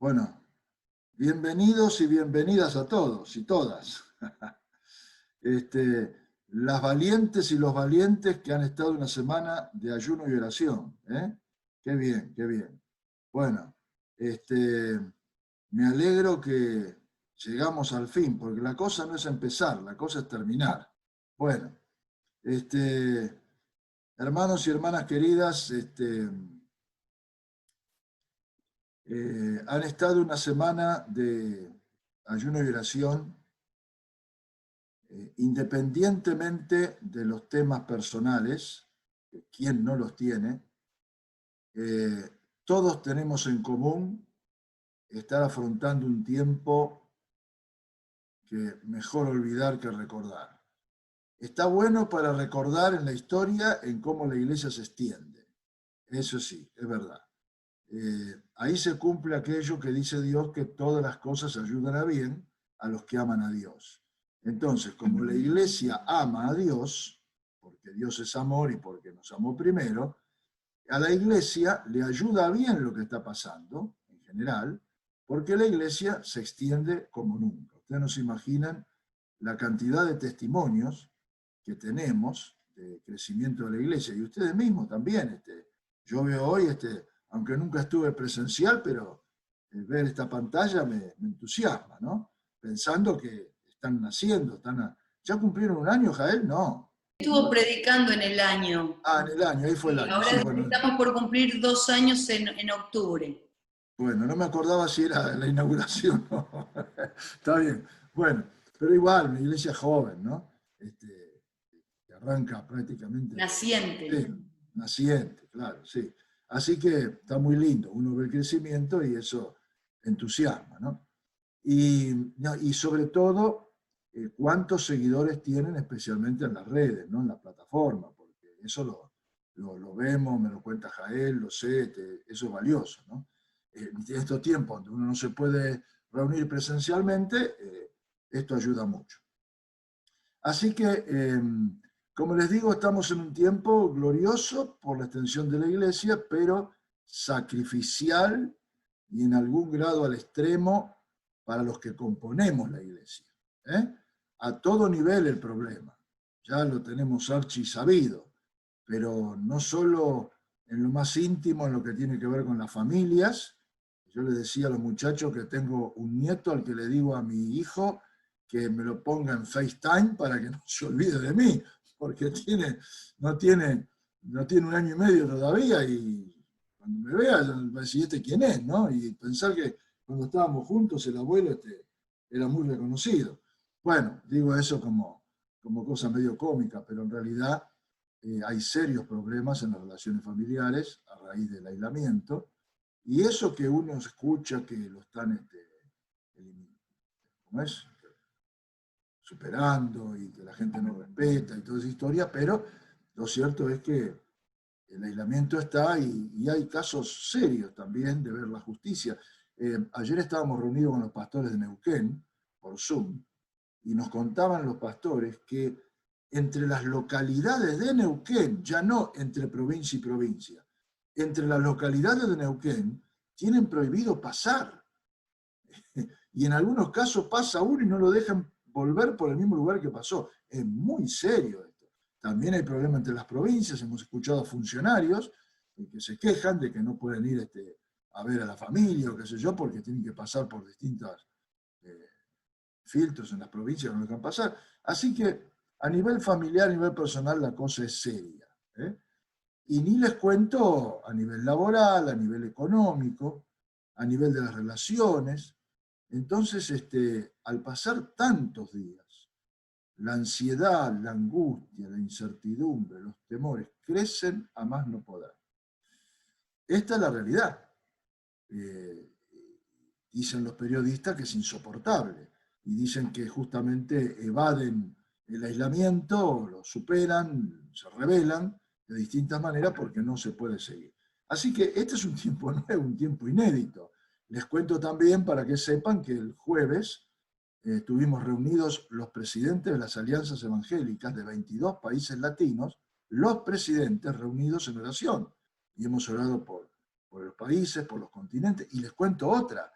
Bueno, bienvenidos y bienvenidas a todos y todas. Las valientes y los valientes que han estado una semana de ayuno y oración. Qué bien, qué bien. Bueno, me alegro que llegamos al fin, porque la cosa no es empezar, la cosa es terminar. Bueno, hermanos y hermanas queridas, han estado una semana de ayuno y oración, independientemente de los temas personales, quien no los tiene, todos tenemos en común estar afrontando un tiempo que mejor olvidar que recordar. Está bueno para recordar en la historia en cómo la iglesia se extiende. Eso sí, es verdad. Ahí se cumple aquello que dice Dios, que todas las cosas ayudan a bien a los que aman a Dios. Entonces, como la iglesia ama a Dios, porque Dios es amor y porque nos amó primero, a la iglesia le ayuda bien lo que está pasando, en general, porque la iglesia se extiende como nunca. Ustedes no se imaginan la cantidad de testimonios que tenemos de crecimiento de la iglesia, y ustedes mismos también. Yo veo hoy, aunque nunca estuve presencial, pero ver esta pantalla me entusiasma, ¿no? Pensando que están naciendo, ¿ya cumplieron un año, Jael? No. Estuvo predicando en el año. Ah, en el año, ahí fue el año. Ahora Sí, bueno, estamos por cumplir 2 años en octubre. bueno, no me acordaba si era la inauguración o no. Está bien. Bueno, pero igual, mi iglesia es joven, ¿no? Que arranca prácticamente. Naciente. Sí, naciente, claro, sí. Así que está muy lindo, uno ve el crecimiento y eso entusiasma, ¿no? Y sobre todo, cuántos seguidores tienen, especialmente en las redes, ¿no? En la plataforma, porque eso lo vemos, me lo cuenta Jael, lo sé, eso es valioso, ¿no? En estos tiempos donde uno no se puede reunir presencialmente, esto ayuda mucho. Así que, como les digo, estamos en un tiempo glorioso por la extensión de la iglesia, pero sacrificial y en algún grado al extremo para los que componemos la iglesia. A todo nivel el problema, ya lo tenemos archi sabido, pero no solo en lo más íntimo, en lo que tiene que ver con las familias. Yo les decía a los muchachos que tengo un nieto al que le digo a mi hijo que me lo ponga en FaceTime para que no se olvide de mí, porque no tiene 1 año y medio todavía, y cuando me vea va a decir, ¿quién es? ¿No? Y pensar que cuando estábamos juntos el abuelo era muy reconocido. Bueno, digo eso como cosa medio cómica, pero en realidad hay serios problemas en las relaciones familiares a raíz del aislamiento, y eso que uno escucha que lo están ¿cómo es? Superando y que la gente no respeta y toda esa historia, pero lo cierto es que el aislamiento está y hay casos serios también de ver la justicia. Ayer estábamos reunidos con los pastores de Neuquén por Zoom y nos contaban los pastores que entre las localidades de Neuquén, ya no entre provincia y provincia, entre las localidades de Neuquén tienen prohibido pasar. Y en algunos casos pasa uno y no lo dejan volver por el mismo lugar que pasó. Es muy serio esto. También hay problemas entre las provincias. Hemos escuchado funcionarios que se quejan de que no pueden ir a ver a la familia o qué sé yo, porque tienen que pasar por distintos filtros en las provincias que no dejan pasar. Así que a nivel familiar, a nivel personal, la cosa es seria. Y ni les cuento a nivel laboral, a nivel económico, a nivel de las relaciones. Entonces, al pasar tantos días, la ansiedad, la angustia, la incertidumbre, los temores crecen a más no poder. Esta es la realidad. Dicen los periodistas que es insoportable y dicen que justamente evaden el aislamiento, lo superan, se rebelan de distintas maneras porque no se puede seguir. Así que este es un tiempo nuevo, un tiempo inédito. Les cuento también para que sepan que el jueves estuvimos reunidos los presidentes de las alianzas evangélicas de 22 países latinos, los presidentes reunidos en oración. Y hemos orado por los países, por los continentes. Y les cuento otra.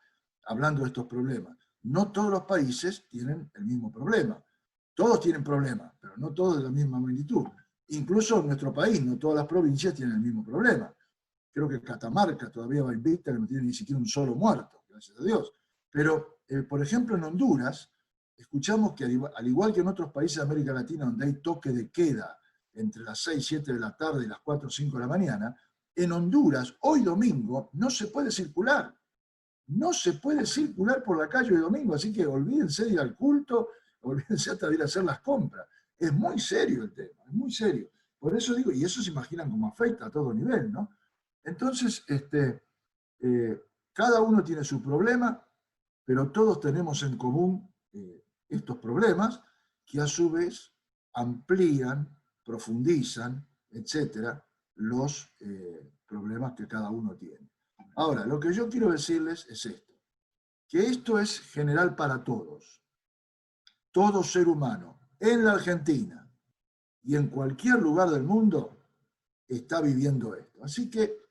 hablando de estos problemas. No todos los países tienen el mismo problema. Todos tienen problemas, pero no todos de la misma magnitud. Incluso en nuestro país, no todas las provincias tienen el mismo problema. Creo que Catamarca todavía va invicta, que no tiene ni siquiera un solo muerto, gracias a Dios. Pero, por ejemplo, en Honduras, escuchamos que al igual que en otros países de América Latina, donde hay toque de queda entre las 6, 7 de la tarde y las 4 o 5 de la mañana, en Honduras, hoy domingo, no se puede circular. No se puede circular por la calle hoy domingo, así que olvídense de ir al culto, olvídense hasta de ir a hacer las compras. Es muy serio el tema, es muy serio. Por eso digo, y eso se imaginan cómo afecta a todo nivel, ¿no? Entonces, cada uno tiene su problema, pero todos tenemos en común estos problemas que a su vez amplían, profundizan, etcétera, los problemas que cada uno tiene. Ahora, lo que yo quiero decirles es esto, que esto es general para todos. Todo ser humano en la Argentina y en cualquier lugar del mundo está viviendo esto. Así que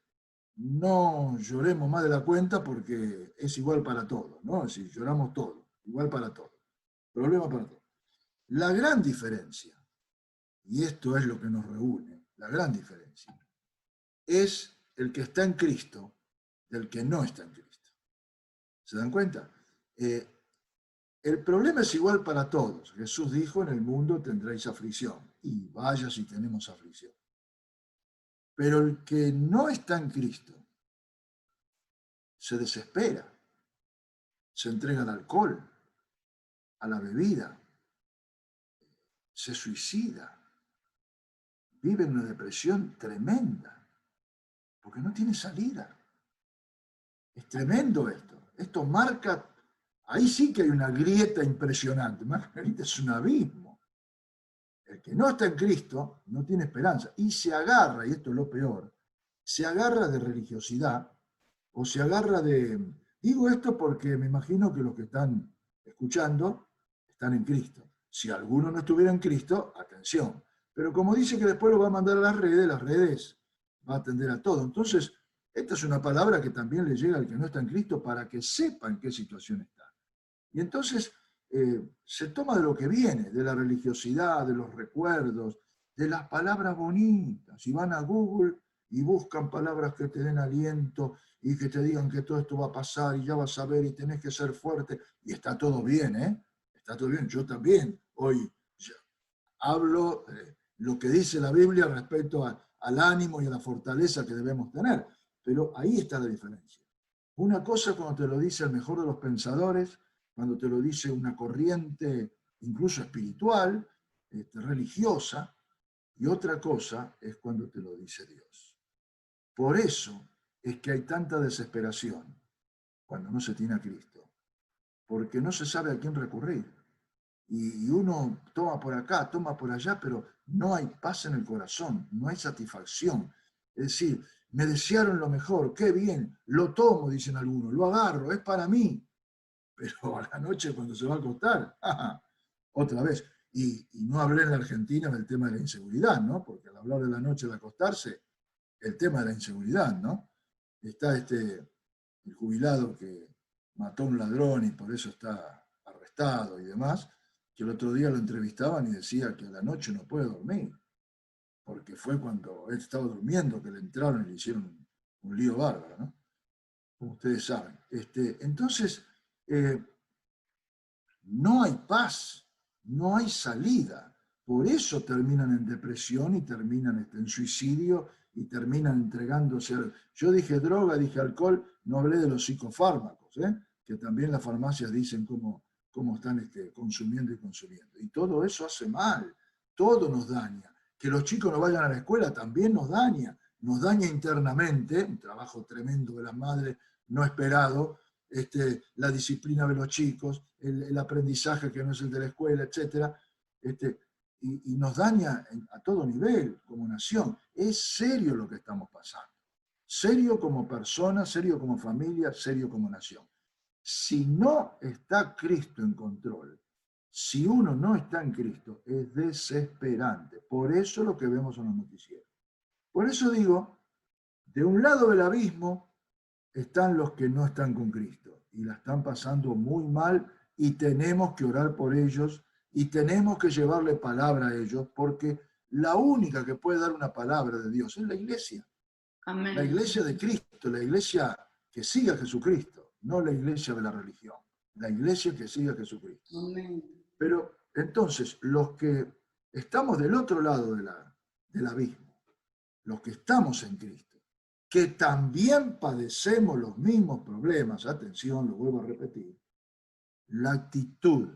no lloremos más de la cuenta porque es igual para todos, ¿no? Es decir, lloramos todos, igual para todos. Problema para todos. La gran diferencia, y esto es lo que nos reúne, la gran diferencia, es el que está en Cristo del que no está en Cristo. ¿Se dan cuenta? El problema es igual para todos. Jesús dijo, en el mundo tendréis aflicción. Y vaya si tenemos aflicción. Pero el que no está en Cristo se desespera, se entrega al alcohol, a la bebida, se suicida, vive en una depresión tremenda, porque no tiene salida. Es tremendo esto. Esto marca, ahí sí que hay una grieta impresionante. Margarita es un abismo. El que no está en Cristo no tiene esperanza. Y se agarra, y esto es lo peor, se agarra de religiosidad, o se agarra de... Digo esto porque me imagino que los que están escuchando están en Cristo. Si alguno no estuviera en Cristo, atención. Pero como dice que después lo va a mandar a las redes va a atender a todo. Entonces, esta es una palabra que también le llega al que no está en Cristo para que sepa en qué situación está. Y entonces se toma de lo que viene, de la religiosidad, de los recuerdos, de las palabras bonitas. Y van a Google y buscan palabras que te den aliento y que te digan que todo esto va a pasar y ya vas a ver y tenés que ser fuerte. Y está todo bien, ¿eh? Está todo bien. Yo también hoy hablo lo que dice la Biblia respecto al ánimo y a la fortaleza que debemos tener. Pero ahí está la diferencia. Una cosa cuando te lo dice el mejor de los pensadores, cuando te lo dice una corriente incluso espiritual, religiosa, y otra cosa es cuando te lo dice Dios. Por eso es que hay tanta desesperación cuando no se tiene a Cristo, porque no se sabe a quién recurrir. Y uno toma por acá, toma por allá, pero no hay paz en el corazón, no hay satisfacción. Es decir, me desearon lo mejor, qué bien, lo tomo, dicen algunos, lo agarro, es para mí. Pero a la noche cuando se va a acostar, otra vez. Y no hablé en la Argentina del tema de la inseguridad, ¿no? Porque al hablar de la noche al acostarse, el tema de la inseguridad, ¿no? Está el jubilado que mató a un ladrón y por eso está arrestado y demás, que el otro día lo entrevistaban y decía que a la noche no puede dormir, porque fue cuando él estaba durmiendo que le entraron y le hicieron un lío bárbaro, ¿no? Como ustedes saben. Entonces, no hay paz, no hay salida. Por eso terminan en depresión y terminan en suicidio y terminan entregándose. Yo dije droga, dije alcohol, no hablé de los psicofármacos, que también las farmacias dicen cómo están consumiendo y consumiendo. Y todo eso hace mal, todo nos daña. Que los chicos no vayan a la escuela también nos daña internamente, un trabajo tremendo de las madres no esperado, la disciplina de los chicos, el aprendizaje que no es el de la escuela, etc. Y nos daña a todo nivel, como nación. Es serio lo que estamos pasando. Serio como persona, serio como familia, serio como nación. Si no está Cristo en control, si uno no está en Cristo, es desesperante. Por eso lo que vemos en los noticieros. Por eso digo, de un lado del abismo están los que no están con Cristo y la están pasando muy mal y tenemos que orar por ellos y tenemos que llevarle palabra a ellos porque la única que puede dar una palabra de Dios es la iglesia. Amén. La iglesia de Cristo, la iglesia que sigue a Jesucristo, no la iglesia de la religión, la iglesia que sigue a Jesucristo. Amén. Pero entonces, los que estamos del otro lado del abismo, los que estamos en Cristo, que también padecemos los mismos problemas, atención, lo vuelvo a repetir, la actitud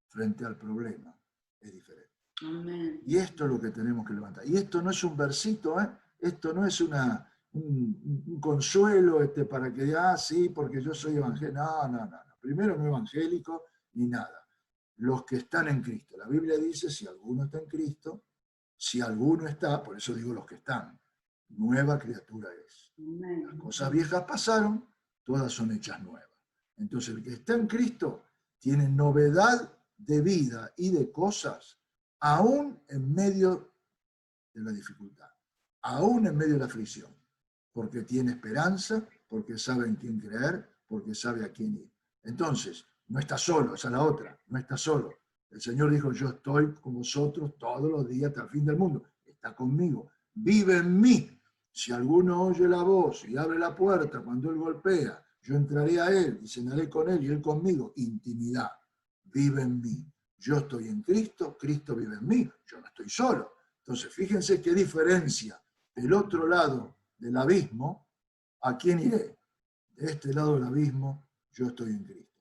frente al problema es diferente. Amén. Y esto es lo que tenemos que levantar. Y esto no es un versito, esto no es un consuelo para que diga, sí, porque yo soy evangélico. No. Primero, no evangélico ni nada. Los que están en Cristo. La Biblia dice, si alguno está en Cristo, si alguno está, por eso digo los que están, nueva criatura es. Amén. Las cosas viejas pasaron, todas son hechas nuevas. Entonces, el que está en Cristo tiene novedad de vida y de cosas, aún en medio de la dificultad, aún en medio de la aflicción, porque tiene esperanza, porque sabe en quién creer, porque sabe a quién ir. Entonces, no está solo, esa es la otra, no está solo. El Señor dijo, yo estoy con vosotros todos los días hasta el fin del mundo. Está conmigo, vive en mí. Si alguno oye la voz y abre la puerta cuando Él golpea, yo entraré a Él y cenaré con Él y Él conmigo. Intimidad, vive en mí. Yo estoy en Cristo, Cristo vive en mí, yo no estoy solo. Entonces, fíjense qué diferencia. Del otro lado del abismo, ¿a quién iré? De este lado del abismo, yo estoy en Cristo.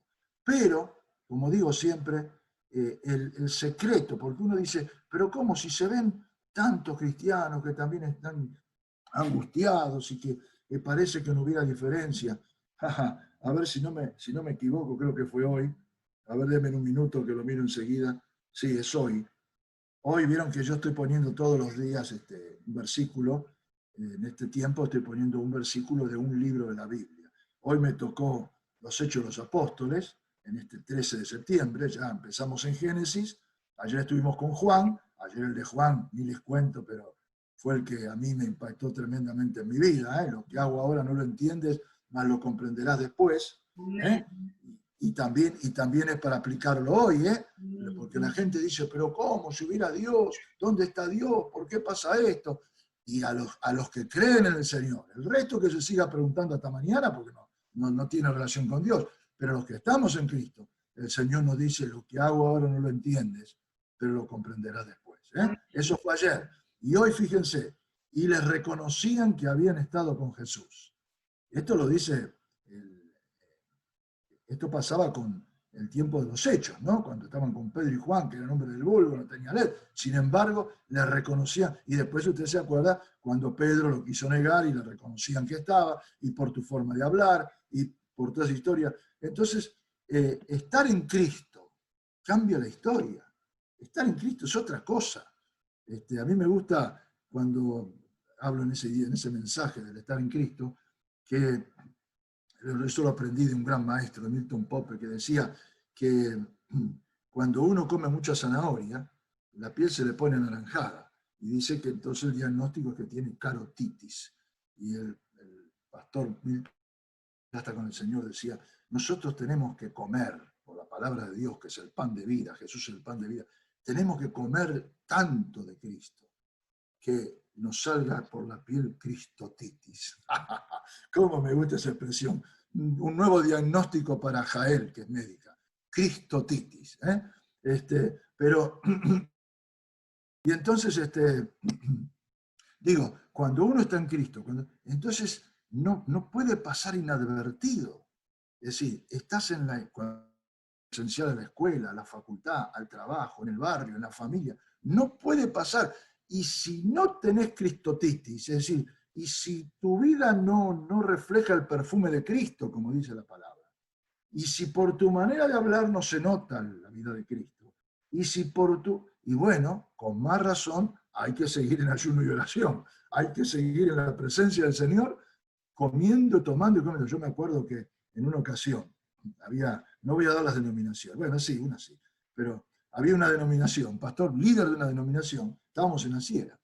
Pero, como digo siempre, el secreto, porque uno dice, pero ¿cómo si se ven tantos cristianos que también están angustiados y que parece que no hubiera diferencia? A ver si no me equivoco, creo que fue hoy. A ver, denme un minuto que lo miro enseguida. Sí, es hoy. Hoy vieron que yo estoy poniendo todos los días un versículo. En este tiempo estoy poniendo un versículo de un libro de la Biblia. Hoy me tocó los Hechos de los Apóstoles, en este 13 de septiembre, ya empezamos en Génesis. Ayer estuvimos con Juan, ayer el de Juan, ni les cuento, pero fue el que a mí me impactó tremendamente en mi vida. Lo que hago ahora no lo entiendes, más lo comprenderás después. Y también es para aplicarlo hoy, porque la gente dice, pero ¿cómo? Si hubiera Dios, ¿dónde está Dios? ¿Por qué pasa esto? Y a los que creen en el Señor, el resto que se siga preguntando hasta mañana, porque no tiene relación con Dios, pero los que estamos en Cristo, el Señor nos dice, lo que hago ahora no lo entiendes, pero lo comprenderás después. Eso fue ayer. Y hoy, fíjense, y les reconocían que habían estado con Jesús. Esto lo dice... Esto pasaba con el tiempo de los Hechos, ¿no? Cuando estaban con Pedro y Juan, que eran hombres del vulgo, no tenían ley. Sin embargo, le reconocían, y después usted se acuerda cuando Pedro lo quiso negar y le reconocían que estaba, y por tu forma de hablar, y por toda esa historia. Entonces, estar en Cristo cambia la historia. Estar en Cristo es otra cosa. A mí me gusta cuando hablo en ese mensaje del estar en Cristo, que eso lo aprendí de un gran maestro, de Milton Popper, que decía que cuando uno come mucha zanahoria, la piel se le pone anaranjada. Y dice que entonces el diagnóstico es que tiene carotitis. Y el pastor Milton, hasta con el Señor, decía, nosotros tenemos que comer, por la palabra de Dios, que es el pan de vida, Jesús es el pan de vida, tenemos que comer tanto de Cristo, que nos salga por la piel cristotitis. ¿Cómo me gusta esa expresión? Un nuevo diagnóstico para Jael, que es médica. Cristotitis. Pero, y entonces, digo, cuando uno está en Cristo, entonces no puede pasar inadvertido. Es decir, estás en la esencial de la escuela, la facultad, al trabajo, en el barrio, en la familia. No puede pasar. Y si no tenés cristotitis, es decir, y si tu vida no refleja el perfume de Cristo, como dice la palabra, y si por tu manera de hablar no se nota la vida de Cristo, y bueno, con más razón hay que seguir en ayuno y oración, hay que seguir en la presencia del Señor, comiendo, tomando y comiendo. Yo me acuerdo que en una ocasión no voy a dar las denominaciones, bueno, sí, una sí, pero había una denominación, pastor líder de una denominación, estábamos en la Sierra,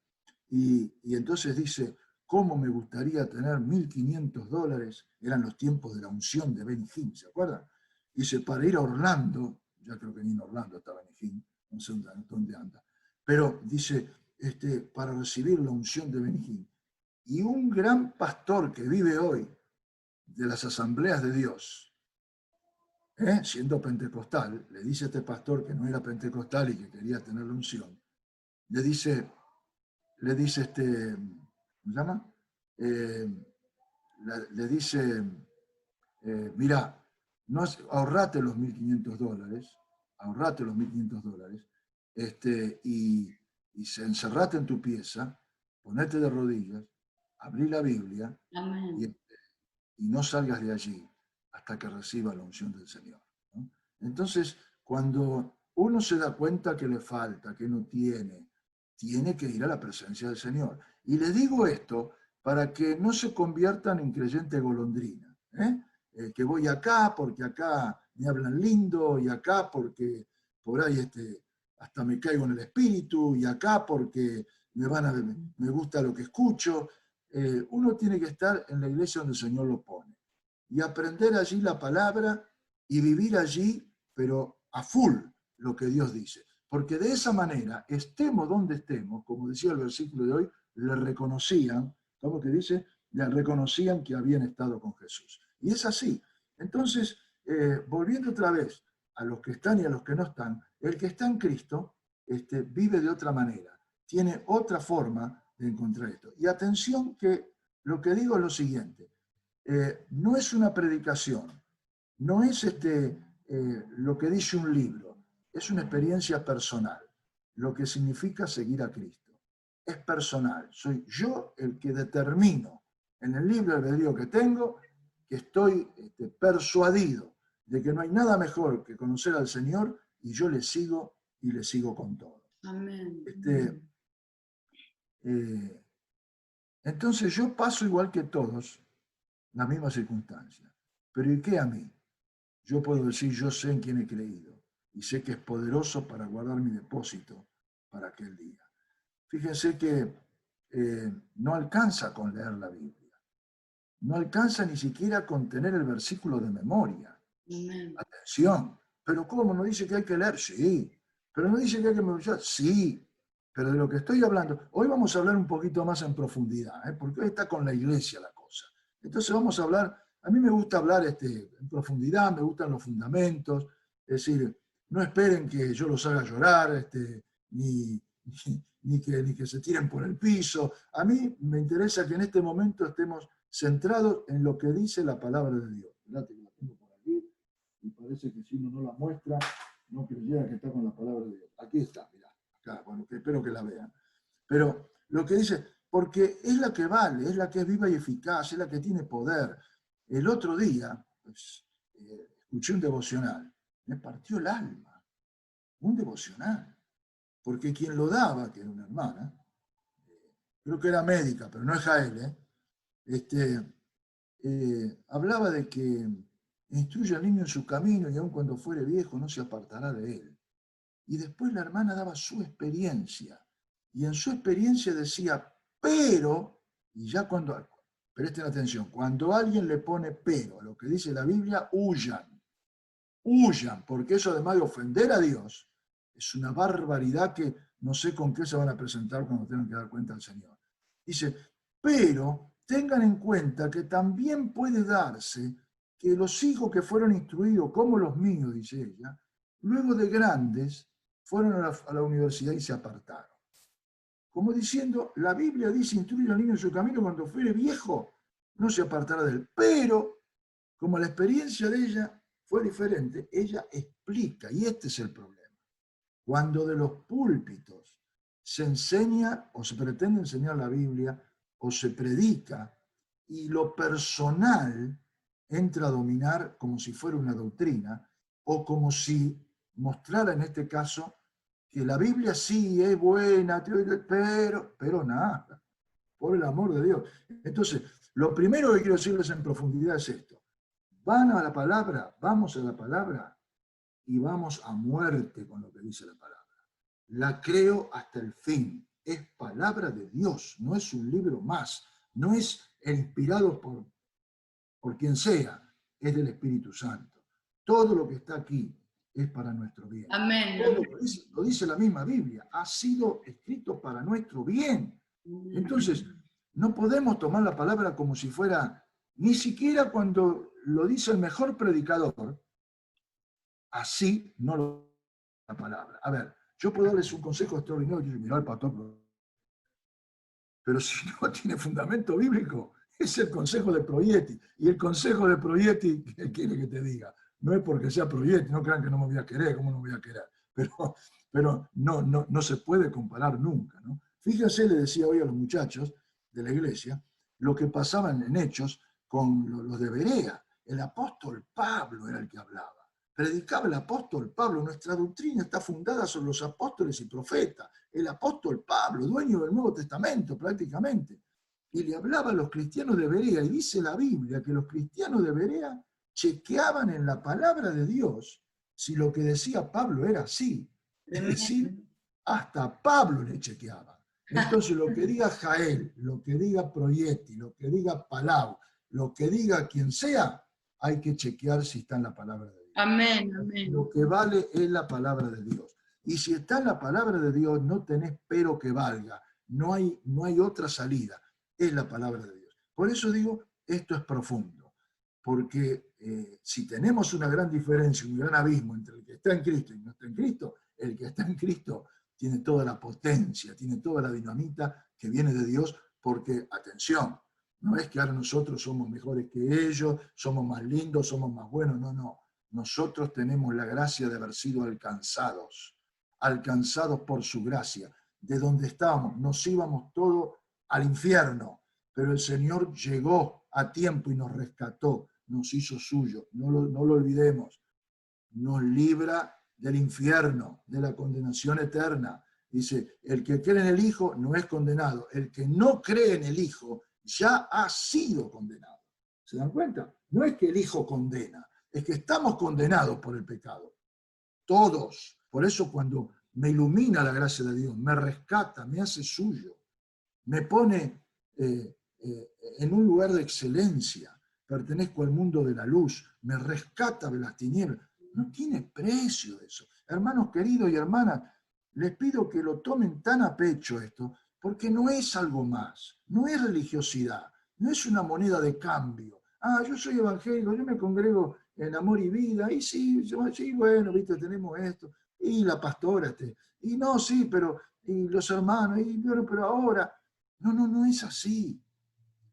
y entonces dice, cómo me gustaría tener $1.500, eran los tiempos de la unción de Benny Hinn, ¿se acuerdan? Dice, para ir a Orlando, ya creo que ni en Orlando está Benny Hinn, no sé dónde anda, pero dice, para recibir la unción de Benny Hinn. Y un gran pastor que vive hoy de las asambleas de Dios, siendo pentecostal, le dice a este pastor que no era pentecostal y que quería tener la unción, le dice ¿cómo se llama? Le dice, mira, no, ahorrate los $1.500, ahorrate los $1.500, y encerrate en tu pieza, ponete de rodillas, abrí la Biblia y no salgas de allí hasta que reciba la unción del Señor, ¿no? Entonces, cuando uno se da cuenta que le falta, que no tiene que ir a la presencia del Señor. Y les digo esto para que no se conviertan en creyentes golondrina, que voy acá porque acá me hablan lindo, y acá porque por ahí hasta me caigo en el espíritu, y acá porque me gusta lo que escucho. Uno tiene que estar en la iglesia donde el Señor lo pone y aprender allí la palabra y vivir allí, pero a full lo que Dios dice. Porque de esa manera, estemos donde estemos, como decía el versículo de hoy, le reconocían, ¿cómo que dice? Le reconocían que habían estado con Jesús. Y es así. Entonces, volviendo otra vez a los que están y a los que no están, el que está en Cristo vive de otra manera, tiene otra forma de encontrar esto. Y atención que lo que digo es lo siguiente, no es una predicación, no es lo que dice un libro, es una experiencia personal, lo que significa seguir a Cristo. Es personal, soy yo el que determino en el libre albedrío que tengo, que estoy persuadido de que no hay nada mejor que conocer al Señor, y yo le sigo y le sigo con todo. Amén. Entonces yo paso igual que todos las mismas circunstancias. Pero ¿y qué a mí? Yo puedo decir, yo sé en quién he creído y sé que es poderoso para guardar mi depósito para aquel día. Fíjense que no alcanza con leer la Biblia. No alcanza ni siquiera con tener el versículo de memoria. Amén. Atención. ¿Pero cómo? ¿No dice que hay que leer? Sí. ¿Pero no dice que hay que memorizar? Sí. Pero de lo que estoy hablando, hoy vamos a hablar un poquito más en profundidad, porque hoy está con la iglesia la cosa. Entonces vamos a hablar, a mí me gusta hablar en profundidad, me gustan los fundamentos, es decir, no esperen que yo los haga llorar, ni que se tiren por el piso. A mí me interesa que en este momento estemos centrados en lo que dice la palabra de Dios. Fíjate que la tengo por aquí, y parece que si uno no la muestra, no creyera que está con la palabra de Dios. Aquí está, mirá, acá, bueno, que espero que la vean. Pero lo que dice, porque es la que vale, es la que es viva y eficaz, es la que tiene poder. El otro día, pues, escuché un devocional, me partió el alma, un devocional, porque quien lo daba, que era una hermana, creo que era médica, pero no es Jael, hablaba de que instruye al niño en su camino y aun cuando fuere viejo no se apartará de él. Y después la hermana daba su experiencia. Y en su experiencia decía, pero, y ya cuando, presten atención, cuando alguien le pone pero a lo que dice la Biblia, huyan, porque eso además de ofender a Dios, es una barbaridad que no sé con qué se van a presentar cuando tengan que dar cuenta al Señor. Dice, pero tengan en cuenta que también puede darse que los hijos que fueron instruidos, como los míos, dice ella, luego de grandes, fueron a la universidad y se apartaron. Como diciendo, la Biblia dice, instruye al niño en su camino, cuando fuere viejo, no se apartará de él. Pero, como la experiencia de ella fue diferente, ella explica, y este es el problema. Cuando de los púlpitos se enseña o se pretende enseñar la Biblia o se predica, y lo personal entra a dominar como si fuera una doctrina, o como si mostrara en este caso que la Biblia sí es buena, pero nada, por el amor de Dios. Entonces, lo primero que quiero decirles en profundidad es esto. Van a la palabra, vamos a la palabra y vamos a muerte con lo que dice la palabra. La creo hasta el fin. Es palabra de Dios, no es un libro más. no es inspirado por quien sea, es del Espíritu Santo. Todo lo que está aquí es para nuestro bien. Amén. Todo lo dice la misma Biblia, ha sido escrito para nuestro bien. Entonces, no podemos tomar la palabra como si fuera, ni siquiera cuando lo dice el mejor predicador, así no lo la palabra. A ver, yo puedo darles un consejo extraordinario, y mirá al pastor, pero si no tiene fundamento bíblico, es el consejo de Proietti. Y el consejo de Proietti, ¿qué quiere que te diga? No es porque sea Proietti, no crean que no me voy a querer, ¿cómo no me voy a querer? Pero no se puede comparar nunca, ¿no? Fíjense, le decía hoy a los muchachos de la iglesia, lo que pasaba en Hechos con los de Berea. El apóstol Pablo era el que hablaba. Predicaba el apóstol Pablo. Nuestra doctrina está fundada sobre los apóstoles y profetas. El apóstol Pablo, dueño del Nuevo Testamento prácticamente. Y le hablaba a los cristianos de Berea. Y dice la Biblia que los cristianos de Berea chequeaban en la palabra de Dios si lo que decía Pablo era así. Es decir, hasta Pablo le chequeaba. Entonces lo que diga Jael, lo que diga Proietti, lo que diga Palau, lo que diga quien sea, hay que chequear si está en la palabra de Dios. Amén, amén. Lo que vale es la palabra de Dios. Y si está en la palabra de Dios, no tenés pero que valga. No hay otra salida. Es la palabra de Dios. Por eso digo, esto es profundo. Porque si tenemos una gran diferencia, un gran abismo entre el que está en Cristo y no está en Cristo, el que está en Cristo tiene toda la potencia, tiene toda la dinamita que viene de Dios, porque, atención, no es que ahora nosotros somos mejores que ellos, somos más lindos, somos más buenos, no. Nosotros tenemos la gracia de haber sido alcanzados por su gracia. De donde estábamos, nos íbamos todos al infierno, pero el Señor llegó a tiempo y nos rescató, nos hizo suyo, no lo olvidemos, nos libra del infierno, de la condenación eterna. Dice, el que cree en el Hijo no es condenado, el que no cree en el Hijo ya ha sido condenado. ¿Se dan cuenta? No es que el Hijo condena, es que estamos condenados por el pecado. Todos. Por eso cuando me ilumina la gracia de Dios, me rescata, me hace suyo, me pone en un lugar de excelencia, pertenezco al mundo de la luz, me rescata de las tinieblas. No tiene precio eso. Hermanos queridos y hermanas, les pido que lo tomen tan a pecho esto, porque no es algo más, no es religiosidad, no es una moneda de cambio. Ah, yo soy evangélico, yo me congrego en Amor y Vida, y sí, bueno, viste, tenemos esto, y la pastora, y no, sí, pero, y los hermanos, y bueno, pero ahora, no es así.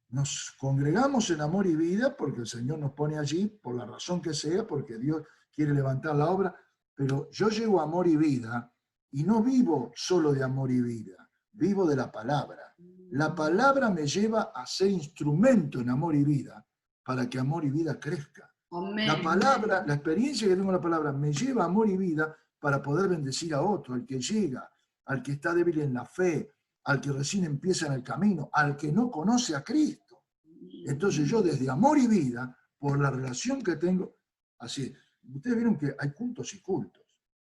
Nos congregamos en Amor y Vida porque el Señor nos pone allí, por la razón que sea, porque Dios quiere levantar la obra, pero yo llego a Amor y Vida y no vivo solo de Amor y Vida, vivo de la palabra. La palabra me lleva a ser instrumento en Amor y Vida para que Amor y Vida crezca. Amén. La palabra, la experiencia que tengo en la palabra me lleva a Amor y Vida para poder bendecir a otro, al que llega, al que está débil en la fe, al que recién empieza en el camino, al que no conoce a Cristo. Entonces yo desde Amor y Vida, por la relación que tengo, así, ustedes vieron que hay cultos y cultos.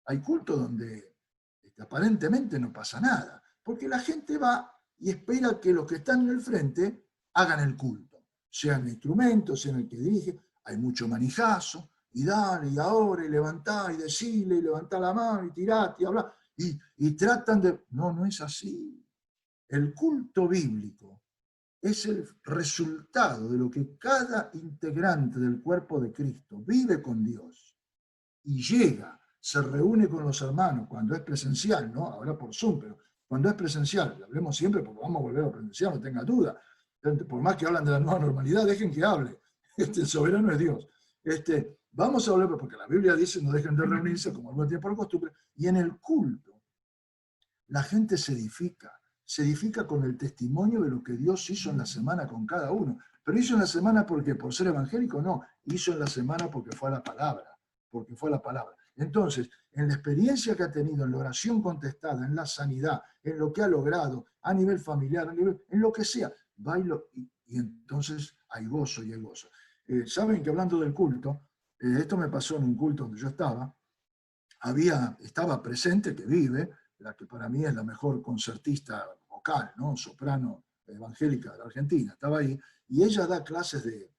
Hay cultos donde aparentemente no pasa nada, porque la gente va y espera que los que están en el frente hagan el culto, sean el instrumento, sean el que dirige, hay mucho manijazo, y dale, y ahora, y levantá, y decile, y levantá la mano, y tirate, y habla, y tratan de... No es así. El culto bíblico es el resultado de lo que cada integrante del cuerpo de Cristo vive con Dios y llega, se reúne con los hermanos cuando es presencial, ¿no? Ahora por Zoom, pero cuando es presencial, hablemos siempre porque vamos a volver a presencial, no tenga duda. Por más que hablan de la nueva normalidad, dejen que hable. El soberano es Dios. Vamos a volver, porque la Biblia dice no dejen de reunirse como algún tiempo por costumbre, y en el culto la gente se edifica con el testimonio de lo que Dios hizo en la semana con cada uno. Pero hizo en la semana porque por ser evangélico, no, hizo en la semana porque fue la palabra, Entonces, en la experiencia que ha tenido, en la oración contestada, en la sanidad, en lo que ha logrado, a nivel familiar, en lo que sea, bailo y entonces hay gozo y hay gozo. Saben que hablando del culto, esto me pasó en un culto donde yo estaba estaba presente, que vive, la que para mí es la mejor concertista vocal, ¿no? Soprano evangélica de la Argentina, estaba ahí, y ella da clases de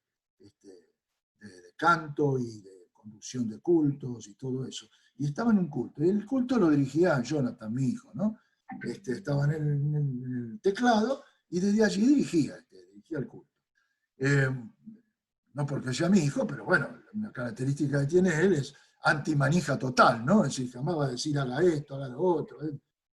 canto y de conducción de cultos y todo eso. Y estaba en un culto, y el culto lo dirigía Jonathan, mi hijo, ¿no? Estaba en el teclado, y desde allí dirigía el culto. No porque sea mi hijo, pero bueno, una característica que tiene él es antimanija total, ¿no? Es decir, jamás va a decir haga esto, haga lo otro.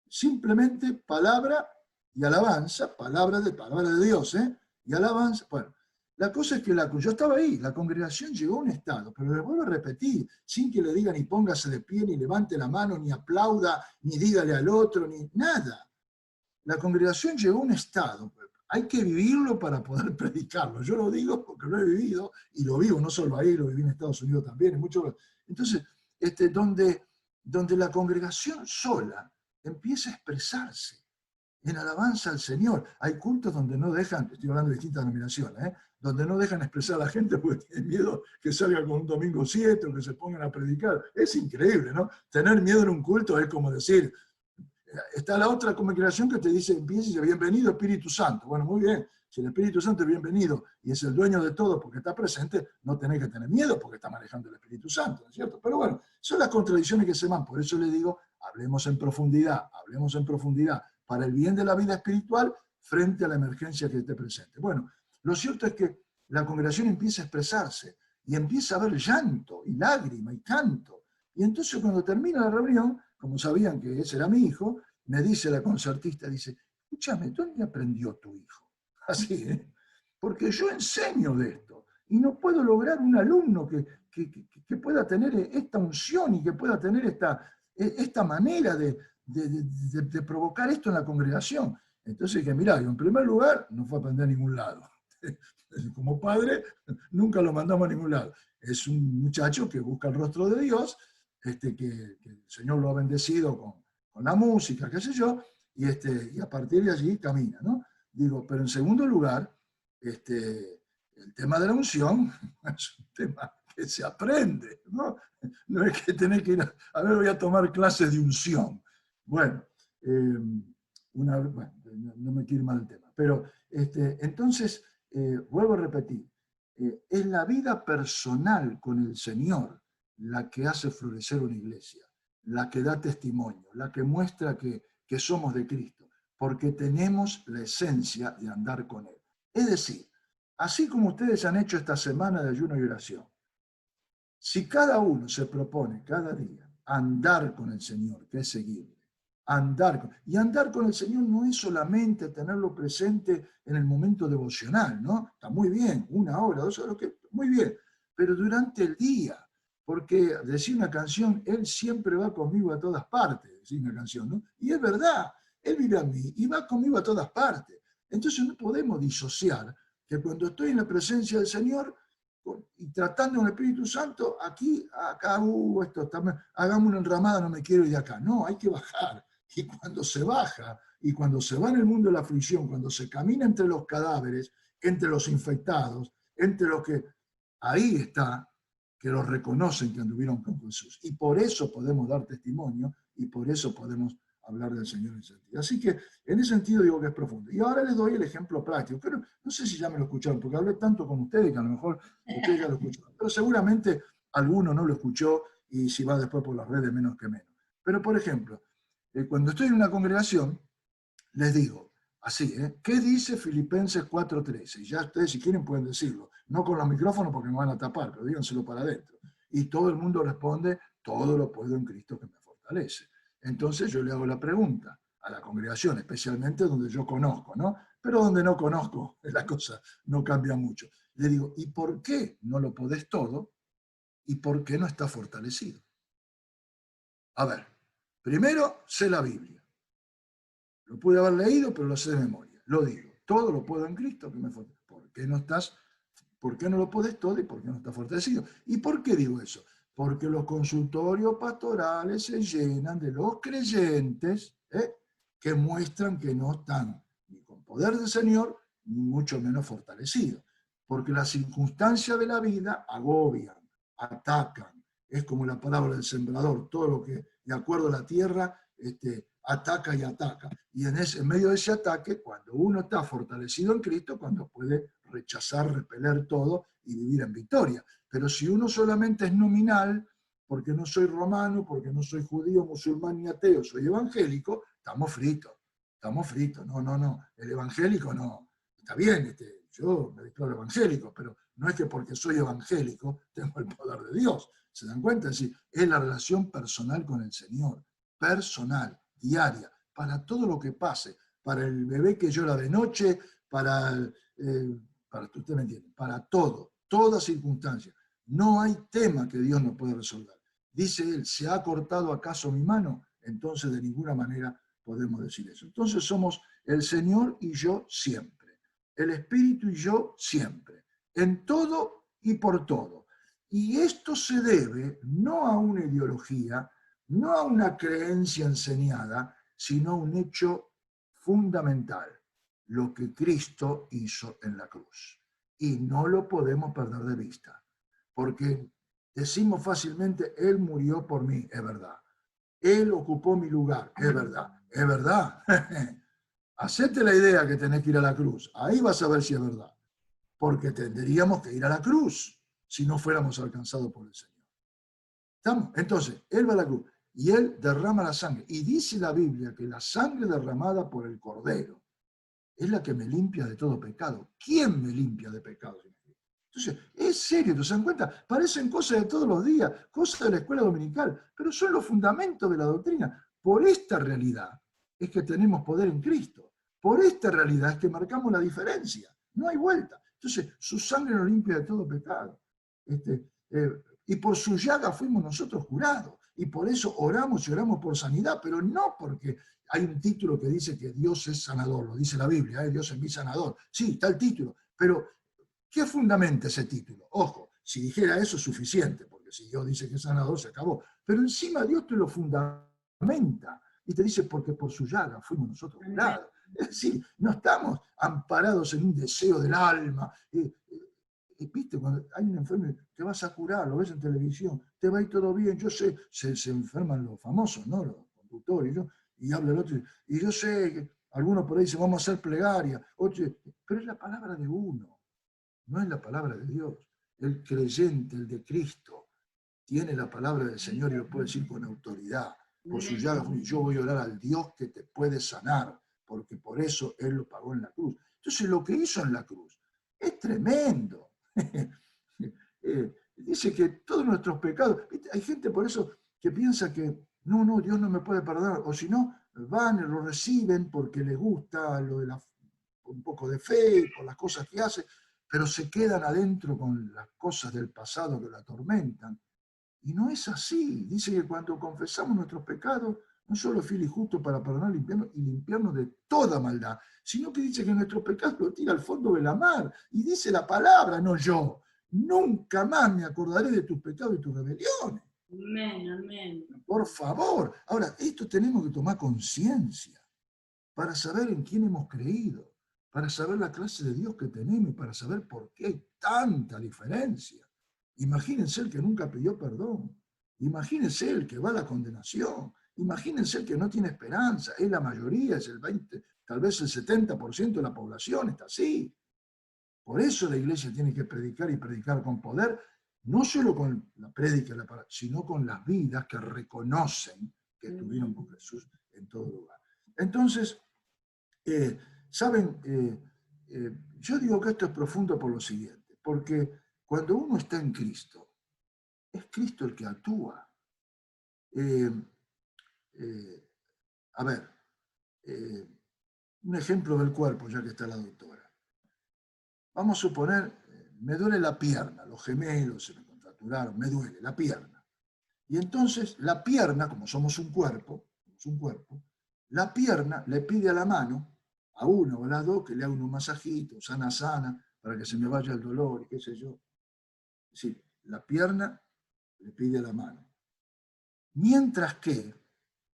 Simplemente palabra y alabanza, palabra de Dios, y alabanza. Bueno, la cosa es que yo estaba ahí, la congregación llegó a un estado, pero les vuelvo a repetir, sin que le diga ni póngase de pie, ni levante la mano, ni aplauda, ni dígale al otro, ni nada. La congregación llegó a un estado, hay que vivirlo para poder predicarlo. Yo lo digo porque lo he vivido, y lo vivo no solo ahí, lo viví en Estados Unidos también, en muchos. Entonces, donde la congregación sola empieza a expresarse en alabanza al Señor. Hay cultos donde no dejan, estoy hablando de distintas denominaciones, donde no dejan expresar a la gente porque tienen miedo que salga con un domingo 7 o que se pongan a predicar. Es increíble, ¿no? Tener miedo en un culto es como decir, está la otra congregación que te dice, empieza y dice, bienvenido Espíritu Santo. Bueno, muy bien, si el Espíritu Santo es bienvenido y es el dueño de todo porque está presente, no tenés que tener miedo porque está manejando el Espíritu Santo, ¿no es cierto? Pero bueno, son las contradicciones que se van. Por eso le digo, hablemos en profundidad para el bien de la vida espiritual frente a la emergencia que esté presente. Bueno, lo cierto es que la congregación empieza a expresarse y empieza a haber llanto y lágrima y canto. Y entonces cuando termina la reunión, como sabían que ese era mi hijo, me dice la concertista, dice, escúchame, ¿dónde aprendió tu hijo? Así, porque yo enseño de esto y no puedo lograr un alumno que pueda tener esta unción y que pueda tener esta manera de provocar esto en la congregación. Entonces dije, mirá, yo en primer lugar no fue a aprender a ningún lado. Como padre, nunca lo mandamos a ningún lado. Es un muchacho que busca el rostro de Dios, que el Señor lo ha bendecido con la música, qué sé yo, y a partir de allí camina, ¿no? Digo, pero en segundo lugar, el tema de la unción es un tema que se aprende, ¿no? No es que tenés que ir a ver, voy a tomar clases de unción. Bueno, bueno, no me quiero ir mal el tema, pero entonces, vuelvo a repetir, es la vida personal con el Señor la que hace florecer una iglesia, la que da testimonio, la que muestra que somos de Cristo, porque tenemos la esencia de andar con Él. Es decir, así como ustedes han hecho esta semana de ayuno y oración, si cada uno se propone cada día andar con el Señor, que es seguirle, y andar con el Señor no es solamente tenerlo presente en el momento devocional, ¿no? Está muy bien, 1 hora, 2 horas, muy bien, pero durante el día, porque decir una canción, Él siempre va conmigo a todas partes, decir una canción, ¿no? Y es verdad, Él vive a mí y va conmigo a todas partes. Entonces no podemos disociar que cuando estoy en la presencia del Señor y tratando con el Espíritu Santo, acá, esto está, hagamos una enramada, no me quiero ir de acá. No, hay que bajar. Y cuando se baja, y cuando se va en el mundo de la aflicción, cuando se camina entre los cadáveres, entre los infectados, entre los que, ahí está, que los reconocen que anduvieron con Jesús. Y por eso podemos dar testimonio, y por eso podemos hablar del Señor en sentido. Así que, en ese sentido digo que es profundo. Y ahora les doy el ejemplo práctico. Pero no sé si ya me lo escucharon, porque hablé tanto con ustedes que a lo mejor ustedes ya lo escucharon. Pero seguramente alguno no lo escuchó, y si va después por las redes, menos que menos. Pero, por ejemplo, cuando estoy en una congregación, les digo, así, ¿qué dice Filipenses 4:13? Ya ustedes, si quieren, pueden decirlo. No con los micrófonos porque me van a tapar, pero díganselo para adentro. Y todo el mundo responde, todo lo puedo en Cristo que me fortalece. Entonces yo le hago la pregunta a la congregación, especialmente donde yo conozco, ¿no? Pero donde no conozco, la cosa no cambia mucho. Le digo, ¿y por qué no lo podés todo? ¿Y por qué no está fortalecido? A ver, primero, sé la Biblia. Lo pude haber leído, pero lo sé de memoria. Lo digo, todo lo puedo en Cristo que me fortalece. ¿Por qué no lo podés todo y por qué no estás fortalecido? ¿Y por qué digo eso? Porque los consultorios pastorales se llenan de los creyentes que muestran que no están ni con poder del Señor, ni mucho menos fortalecidos. Porque las circunstancias de la vida agobian, atacan. Es como la parábola del sembrador, todo lo que de acuerdo a la tierra ataca y ataca. Y en medio de ese ataque, cuando uno está fortalecido en Cristo, cuando puede rechazar, repeler todo y vivir en victoria. Pero si uno solamente es nominal, porque no soy romano, porque no soy judío, musulmán ni ateo, soy evangélico, estamos fritos. Estamos fritos. No, no, no. El evangélico no. Está bien, yo me declaro evangélico, pero no es que porque soy evangélico tengo el poder de Dios. ¿Se dan cuenta? Es decir, es la relación personal con el Señor. Personal, diaria, para todo lo que pase. Para el bebé que llora de noche, para usted me entiende, para todo, toda circunstancia. No hay tema que Dios no pueda resolver. Dice él, ¿se ha cortado acaso mi mano? Entonces de ninguna manera podemos decir eso. Entonces somos el Señor y yo siempre. El Espíritu y yo siempre. En todo y por todo. Y esto se debe no a una ideología, no a una creencia enseñada, sino a un hecho fundamental, lo que Cristo hizo en la cruz. Y no lo podemos perder de vista, porque decimos fácilmente, Él murió por mí, es verdad. Él ocupó mi lugar, es verdad. Es verdad. Hacete la idea que tenés que ir a la cruz, ahí vas a ver si es verdad, porque tendríamos que ir a la cruz si no fuéramos alcanzados por el Señor. ¿Estamos? Entonces, Él va a la cruz y Él derrama la sangre. Y dice la Biblia que la sangre derramada por el Cordero es la que me limpia de todo pecado. ¿Quién me limpia de pecado? Entonces, es serio, ¿te dan cuenta? Parecen cosas de todos los días, cosas de la escuela dominical, pero son los fundamentos de la doctrina. Por esta realidad es que tenemos poder en Cristo. Por esta realidad es que marcamos la diferencia. No hay vuelta. Entonces, su sangre nos limpia de todo pecado. Y por su llaga fuimos nosotros curados. Y por eso oramos y oramos por sanidad, pero no porque hay un título que dice que Dios es sanador, lo dice la Biblia, Dios es mi sanador. Sí, está el título, pero ¿qué fundamenta ese título? Ojo, si dijera eso es suficiente, porque si Dios dice que es sanador, se acabó. Pero encima Dios te lo fundamenta y te dice, porque por su llaga fuimos nosotros curados. Es decir, no estamos amparados en un deseo del alma. ¿Viste? Cuando hay un enfermo, te vas a curar, lo ves en televisión, te va a ir todo bien. Yo sé, se enferman los famosos, ¿no? Los conductores, ¿no? Y habla el otro, y yo sé que algunos por ahí dicen, vamos a hacer plegaria, pero es la palabra de uno. No es la palabra de Dios. El creyente, el de Cristo, tiene la palabra del Señor y lo puede decir con autoridad. Por su llaga, yo voy a orar al Dios que te puede sanar, porque por eso Él lo pagó en la cruz. Entonces, lo que hizo en la cruz es tremendo. Dice que todos nuestros pecados, ¿viste? Hay gente por eso que piensa que no, Dios no me puede perdonar, o si no, van y lo reciben porque les gusta lo de un poco de fe, por las cosas que hace, pero se quedan adentro con las cosas del pasado que la atormentan. Y no es así. Dice que cuando confesamos nuestros pecados, no solo es fiel y justo para perdonar y limpiarnos de toda maldad, sino que dice que nuestros pecados lo tira al fondo de la mar. Y dice la palabra, no yo. Nunca más me acordaré de tus pecados y tus rebeliones. Amén, amén. Por favor. Ahora, esto tenemos que tomar conciencia para saber en quién hemos creído, para saber la clase de Dios que tenemos y para saber por qué hay tanta diferencia. Imagínense el que nunca pidió perdón. Imagínense el que va a la condenación. Imagínense el que no tiene esperanza. Es la mayoría, es el 20, tal vez el 70% de la población está así. Por eso la iglesia tiene que predicar y predicar con poder, no solo con la prédica, sino con las vidas que reconocen que estuvieron con Jesús en todo lugar. Entonces, ¿saben? Yo digo que esto es profundo por lo siguiente, porque cuando uno está en Cristo, es Cristo el que actúa. A ver, un ejemplo del cuerpo, ya que está la doctora. Vamos a suponer, me duele la pierna, los gemelos se me contracturaron, me duele la pierna. Y entonces la pierna, como somos un cuerpo, la pierna le pide a la mano, a uno o a las dos, que le haga un masajito, sana, para que se me vaya el dolor y qué sé yo. Es decir, la pierna le pide a la mano. Mientras que,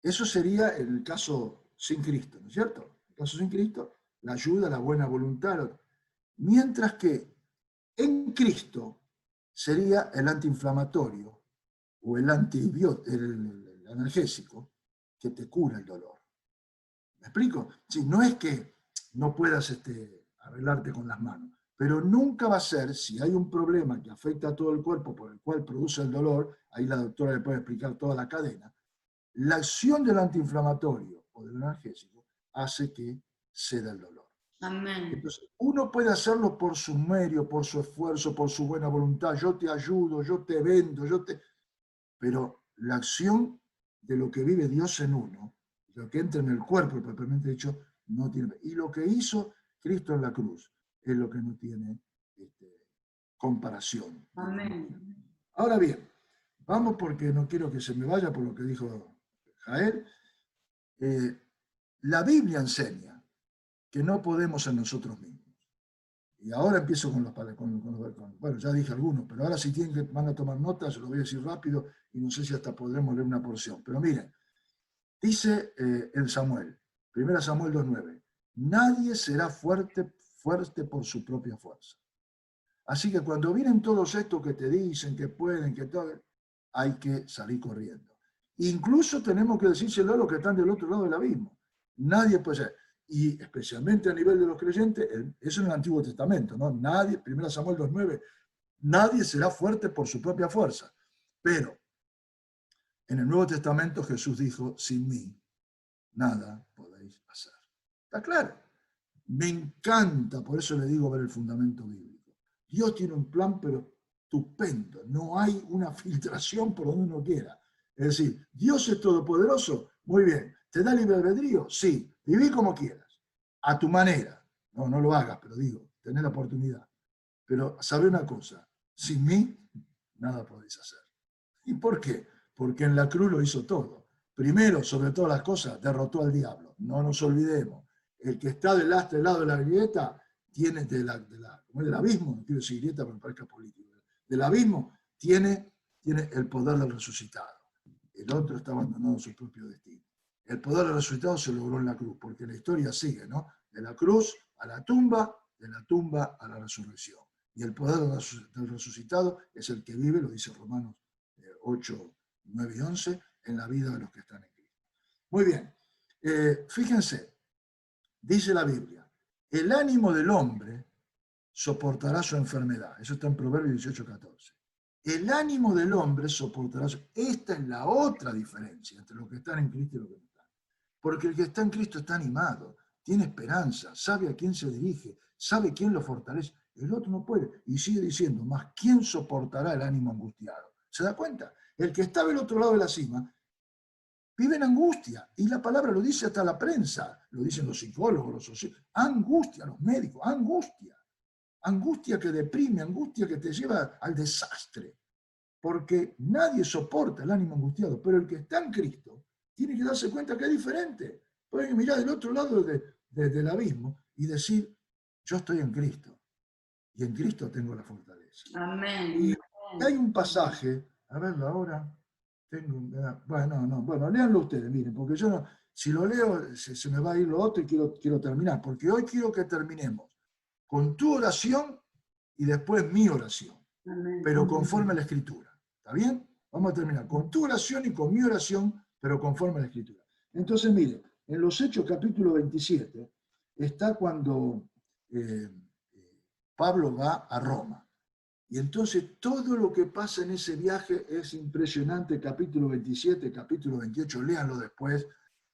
eso sería en el caso sin Cristo, ¿no es cierto? En el caso sin Cristo, la ayuda, la buena voluntad. Mientras que en Cristo sería el antiinflamatorio o el antibiótico, el analgésico, que te cura el dolor. ¿Me explico? Sí, no es que no puedas arreglarte con las manos, pero nunca va a ser, si hay un problema que afecta a todo el cuerpo por el cual produce el dolor, ahí la doctora le puede explicar toda la cadena, la acción del antiinflamatorio o del analgésico hace que ceda el dolor. Amén. Entonces, uno puede hacerlo por su medio, por su esfuerzo, por su buena voluntad. Yo te ayudo, yo te vendo, pero la acción de lo que vive Dios en uno, lo que entra en el cuerpo, propiamente dicho, no tiene. Y lo que hizo Cristo en la cruz es lo que no tiene comparación. Amén. Ahora bien, vamos porque no quiero que se me vaya por lo que dijo Jael. La Biblia enseña que no podemos en nosotros mismos. Y ahora empiezo con los bueno, ya dije algunos, pero ahora si tienen que van a tomar notas, se lo voy a decir rápido y no sé si hasta podremos leer una porción. Pero miren, dice en Samuel, 1 Samuel 2:9, nadie será fuerte por su propia fuerza. Así que cuando vienen todos estos que te dicen que pueden, que todo, hay que salir corriendo. Incluso tenemos que decírselo a los que están del otro lado del abismo. Nadie puede ser. Y especialmente a nivel de los creyentes, eso en el Antiguo Testamento, ¿no? Nadie, 1 Samuel 2:9, nadie será fuerte por su propia fuerza. Pero en el Nuevo Testamento Jesús dijo, sin mí, nada podéis hacer. ¿Está claro? Me encanta, por eso le digo ver el fundamento bíblico. Dios tiene un plan, pero estupendo. No hay una filtración por donde uno quiera. Es decir, Dios es todopoderoso. Muy bien. ¿Te da libre albedrío? Sí. Viví como quieras. A tu manera. No lo hagas, pero digo, tenés la oportunidad. Pero sabe una cosa. Sin mí, nada podéis hacer. ¿Y por qué? Porque en la cruz lo hizo todo. Primero, sobre todas las cosas, derrotó al diablo. No nos olvidemos. El que está del lado de la grieta tiene del abismo, no quiero decir grieta porque parezca político, del abismo tiene el poder del resucitado. El otro está abandonado a su propio destino. El poder del resucitado se logró en la cruz, porque la historia sigue, ¿no? De la cruz a la tumba, de la tumba a la resurrección. Y el poder del resucitado es el que vive, lo dice Romanos 8, 9 y 11, en la vida de los que están en Cristo. Muy bien, fíjense, dice la Biblia, el ánimo del hombre soportará su enfermedad. Eso está en Proverbios 18:14. El ánimo del hombre soportará su... Esta es la otra diferencia entre los que están en Cristo y los que no están. Porque el que está en Cristo está animado, tiene esperanza, sabe a quién se dirige, sabe quién lo fortalece. El otro no puede. Y sigue diciendo, más ¿quién soportará el ánimo angustiado? ¿Se da cuenta? El que está del otro lado de la cima vive en angustia. Y la palabra lo dice hasta la prensa, lo dicen los psicólogos, los sociólogos. Angustia, los médicos, angustia. Angustia que deprime, angustia que te lleva al desastre. Porque nadie soporta el ánimo angustiado, pero el que está en Cristo tiene que darse cuenta que es diferente. Pueden mirar del otro lado del abismo y decir, yo estoy en Cristo y en Cristo tengo la fortaleza. Amén. Y hay un pasaje, a verlo ahora, bueno, léanlo ustedes, miren, porque yo no, si lo leo se me va a ir lo otro y quiero terminar, porque hoy quiero que terminemos con tu oración y después mi oración, Amén. pero conforme a la Escritura. ¿Está bien? Vamos a terminar con tu oración y con mi oración, pero conforme a la Escritura. Entonces, miren, en los Hechos capítulo 27 está cuando Pablo va a Roma. Y entonces todo lo que pasa en ese viaje es impresionante, capítulo 27, capítulo 28, léanlo después.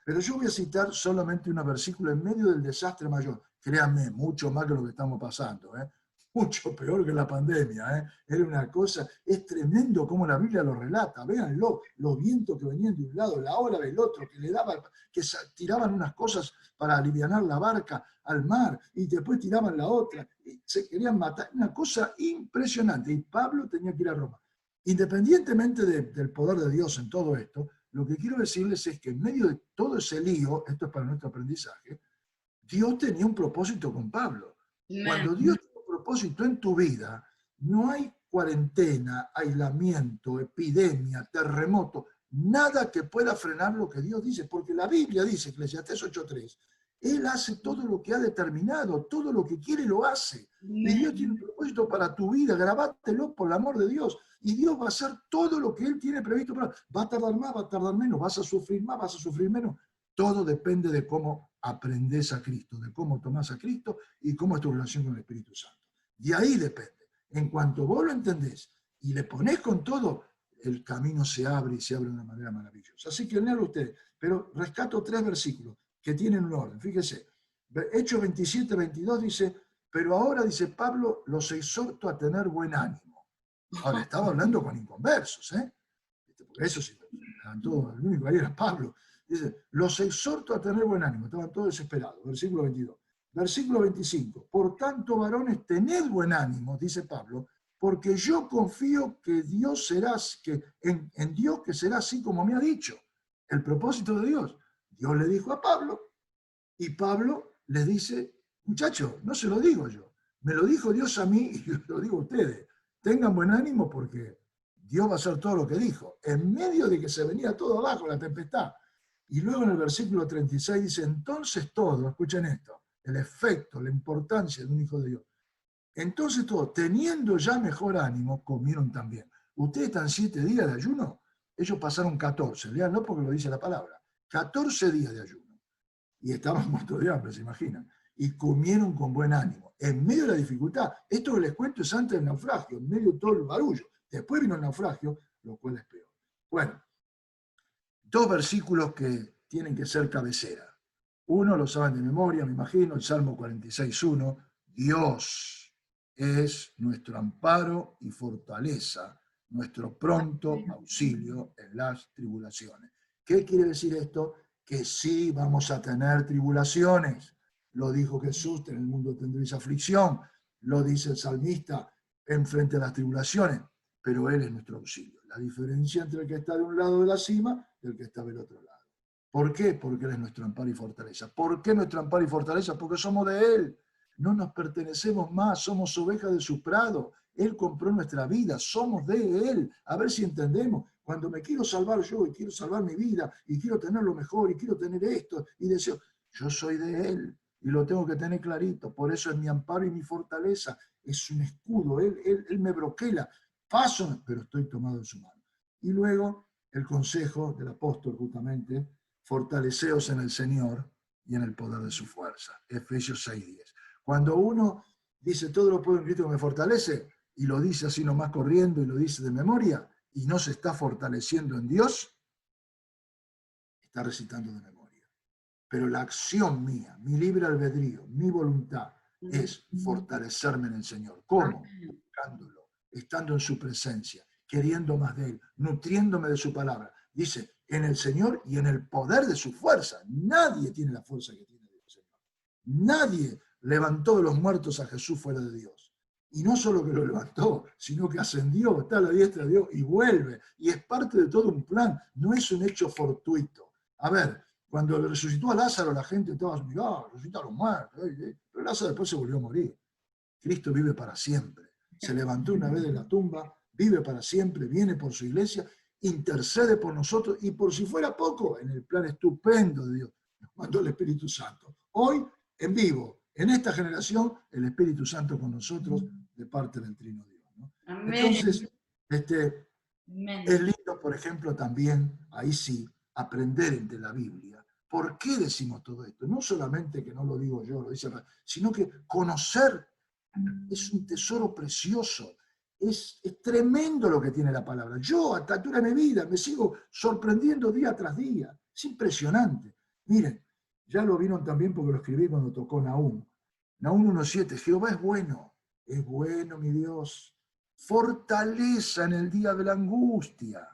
Pero yo voy a citar solamente un versículo en medio del desastre mayor. Créanme, mucho más que lo que estamos pasando, ¿eh? Mucho peor que la pandemia, ¿eh? Era una cosa, es tremendo como la Biblia lo relata. Véanlo, los vientos que venían de un lado, la ola del otro, que le daban, que tiraban unas cosas para aliviar la barca al mar y después tiraban la otra. Y se querían matar, una cosa impresionante. Y Pablo tenía que ir a Roma. Independientemente del poder de Dios en todo esto, lo que quiero decirles es que en medio de todo ese lío, esto es para nuestro aprendizaje, Dios tenía un propósito con Pablo. Cuando Dios tiene un propósito en tu vida, no hay cuarentena, aislamiento, epidemia, terremoto, nada que pueda frenar lo que Dios dice, porque la Biblia dice, Eclesiastés 8:3, Él hace todo lo que ha determinado, todo lo que quiere lo hace. Y Dios tiene un propósito para tu vida, grabátelo por el amor de Dios. Y Dios va a hacer todo lo que Él tiene previsto. Va a tardar más, va a tardar menos, vas a sufrir más, vas a sufrir menos. Todo depende de cómo aprendés a Cristo, de cómo tomás a Cristo y cómo es tu relación con el Espíritu Santo. De ahí depende. En cuanto vos lo entendés y le ponés con todo, el camino se abre y se abre de una manera maravillosa. Así que léanlo ustedes. Pero rescato 3 versículos que tienen un orden. Fíjese, Hechos 27, 22 dice, pero ahora, dice Pablo, los exhorto a tener buen ánimo. Ahora, estaba hablando con inconversos, porque eso sí, el único ahí era Pablo. Dice, los exhorto a tener buen ánimo. Estaban todos desesperados. Versículo 22. Versículo 25. Por tanto, varones, tened buen ánimo, dice Pablo, porque yo confío que Dios será, en Dios que será así como me ha dicho. El propósito de Dios. Dios le dijo a Pablo, y Pablo le dice, muchachos, no se lo digo yo, me lo dijo Dios a mí y lo digo a ustedes. Tengan buen ánimo porque Dios va a hacer todo lo que dijo, en medio de que se venía todo abajo, la tempestad. Y luego en el versículo 36 dice, entonces todo, escuchen esto, el efecto, la importancia de un hijo de Dios. Entonces todos, teniendo ya mejor ánimo, comieron también. Ustedes están 7 días de ayuno, ellos pasaron 14, léanlo porque lo dice la palabra, 14 días de ayuno. Y estaban muertos de hambre, se imaginan. Y comieron con buen ánimo, en medio de la dificultad. Esto que les cuento es antes del naufragio, en medio de todo el barullo. Después vino el naufragio, lo cual es peor. Bueno, 2 versículos que tienen que ser cabecera. Uno lo saben de memoria, me imagino, el Salmo 46:1. Dios es nuestro amparo y fortaleza, nuestro pronto auxilio en las tribulaciones. ¿Qué quiere decir esto? Que sí vamos a tener tribulaciones. Lo dijo Jesús, en el mundo tendréis aflicción. Lo dice el salmista, enfrente a las tribulaciones. Pero Él es nuestro auxilio. La diferencia entre el que está de un lado de la cima y el que está del otro lado. ¿Por qué? Porque Él es nuestro amparo y fortaleza. ¿Por qué nuestro amparo y fortaleza? Porque somos de Él. No nos pertenecemos más, somos ovejas de su prado. Él compró nuestra vida, somos de Él. A ver si entendemos. Cuando me quiero salvar yo y quiero salvar mi vida y quiero tener lo mejor y quiero tener esto y deseo, yo soy de Él y lo tengo que tener clarito. Por eso es mi amparo y mi fortaleza. Es un escudo, Él me broquela. Paso, pero estoy tomado en su mano. Y luego el consejo del apóstol justamente, fortaleceos en el Señor y en el poder de su fuerza. Efesios 6:10. Cuando uno dice todo lo puedo en Cristo que me fortalece, y lo dice así nomás corriendo y lo dice de memoria, y no se está fortaleciendo en Dios, está recitando de memoria. Pero la acción mía, mi libre albedrío, mi voluntad, es fortalecerme en el Señor. ¿Cómo? Buscándolo, estando en su presencia, queriendo más de Él, nutriéndome de su palabra. Dice, en el Señor y en el poder de su fuerza. Nadie tiene la fuerza que tiene el Señor. Nadie levantó de los muertos a Jesús fuera de Dios. Y no solo que lo levantó, sino que ascendió, está a la diestra de Dios y vuelve. Y es parte de todo un plan, no es un hecho fortuito. A ver, cuando resucitó a Lázaro, la gente estaba, mirá, resucitó a los muertos. Pero Lázaro después se volvió a morir. Cristo vive para siempre. Se levantó una vez de la tumba, vive para siempre, viene por su iglesia, intercede por nosotros y por si fuera poco, en el plan estupendo de Dios, nos mandó el Espíritu Santo. Hoy, en vivo, en esta generación, el Espíritu Santo con nosotros de parte del Trino Dios, ¿no? Entonces, es lindo, por ejemplo, también, ahí sí, aprender de la Biblia. ¿Por qué decimos todo esto? No solamente que no lo digo yo, lo dice, sino que conocer es un tesoro precioso. Es tremendo lo que tiene la palabra. Yo, a esta altura de mi vida, me sigo sorprendiendo día tras día. Es impresionante. Miren, ya lo vieron también porque lo escribí cuando tocó Nahum. Nahum 1:7, Jehová es bueno, mi Dios. Fortaleza en el día de la angustia.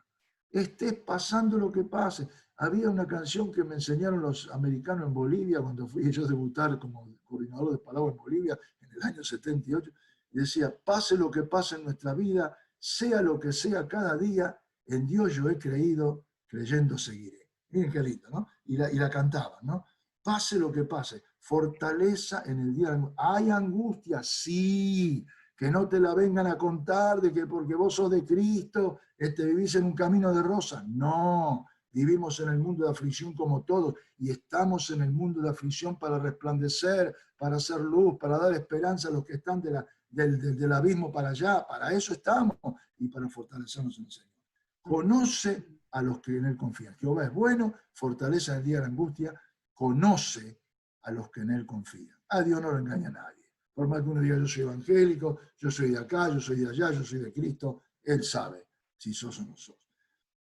Estés pasando lo que pase. Había una canción que me enseñaron los americanos en Bolivia cuando fui yo a debutar como coordinador de Palau en Bolivia en el año 78, y decía, pase lo que pase en nuestra vida, sea lo que sea cada día, en Dios yo he creído, creyendo seguiré. Miren qué lindo, ¿no? Y la cantaban, ¿no? Pase lo que pase, fortaleza en el día de la angustia. ¿Hay angustia? Sí. Que no te la vengan a contar de que porque vos sos de Cristo vivís en un camino de rosa. No, vivimos en el mundo de aflicción como todos y estamos en el mundo de aflicción para resplandecer, para hacer luz, para dar esperanza a los que están del abismo para allá. Para eso estamos y para fortalecernos en el Señor. Conoce a los que en Él confían. Jehová es bueno, fortaleza en el día de la angustia, conoce a los que en él confían. A Dios no lo engaña a nadie. Por más que uno diga, yo soy evangélico, yo soy de acá, yo soy de allá, yo soy de Cristo, él sabe si sos o no sos.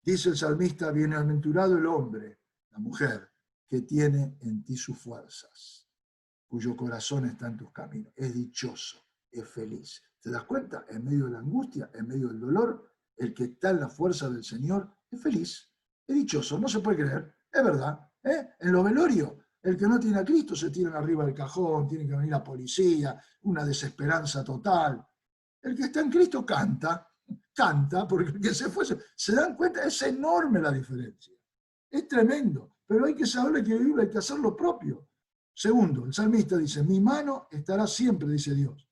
Dice el salmista, bienaventurado el hombre, la mujer, que tiene en ti sus fuerzas, cuyo corazón está en tus caminos. Es dichoso, es feliz. ¿Te das cuenta? En medio de la angustia, en medio del dolor, el que está en la fuerza del Señor es feliz, es dichoso, no se puede creer, es verdad. En los velorios, el que no tiene a Cristo se tiran arriba del cajón, tiene que venir la policía, una desesperanza total. El que está en Cristo canta, porque el que se fue, se dan cuenta, es enorme la diferencia. Es tremendo, pero hay que saber que vivir, hay que hacer lo propio. Segundo, el salmista dice, mi mano estará siempre, dice Dios,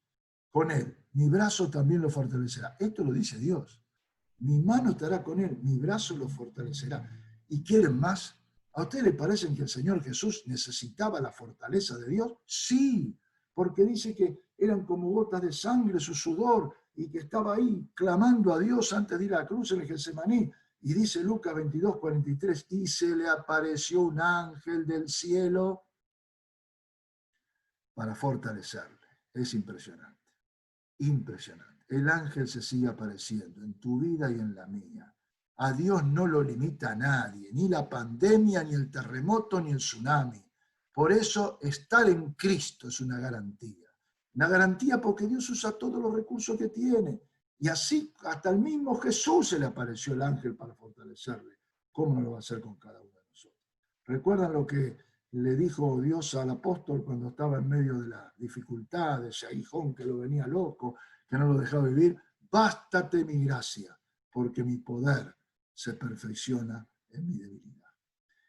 con él, mi brazo también lo fortalecerá. Esto lo dice Dios. Mi mano estará con él, mi brazo lo fortalecerá. ¿Y quieren más? ¿A ustedes les parece que el Señor Jesús necesitaba la fortaleza de Dios? Sí, porque dice que eran como gotas de sangre su sudor y que estaba ahí clamando a Dios antes de ir a la cruz en el Getsemaní. Y dice Lucas 22:43, y se le apareció un ángel del cielo para fortalecerle. Es impresionante, impresionante. El ángel se sigue apareciendo en tu vida y en la mía. A Dios no lo limita a nadie, ni la pandemia, ni el terremoto, ni el tsunami. Por eso estar en Cristo es una garantía. Una garantía porque Dios usa todos los recursos que tiene. Y así hasta el mismo Jesús se le apareció el ángel para fortalecerle. ¿Cómo no lo va a hacer con cada uno de nosotros? ¿Recuerdan lo que le dijo Dios al apóstol cuando estaba en medio de la dificultad, de ese aguijón que lo venía loco, que no lo dejaba vivir? Bástate mi gracia, porque mi poder se perfecciona en mi debilidad.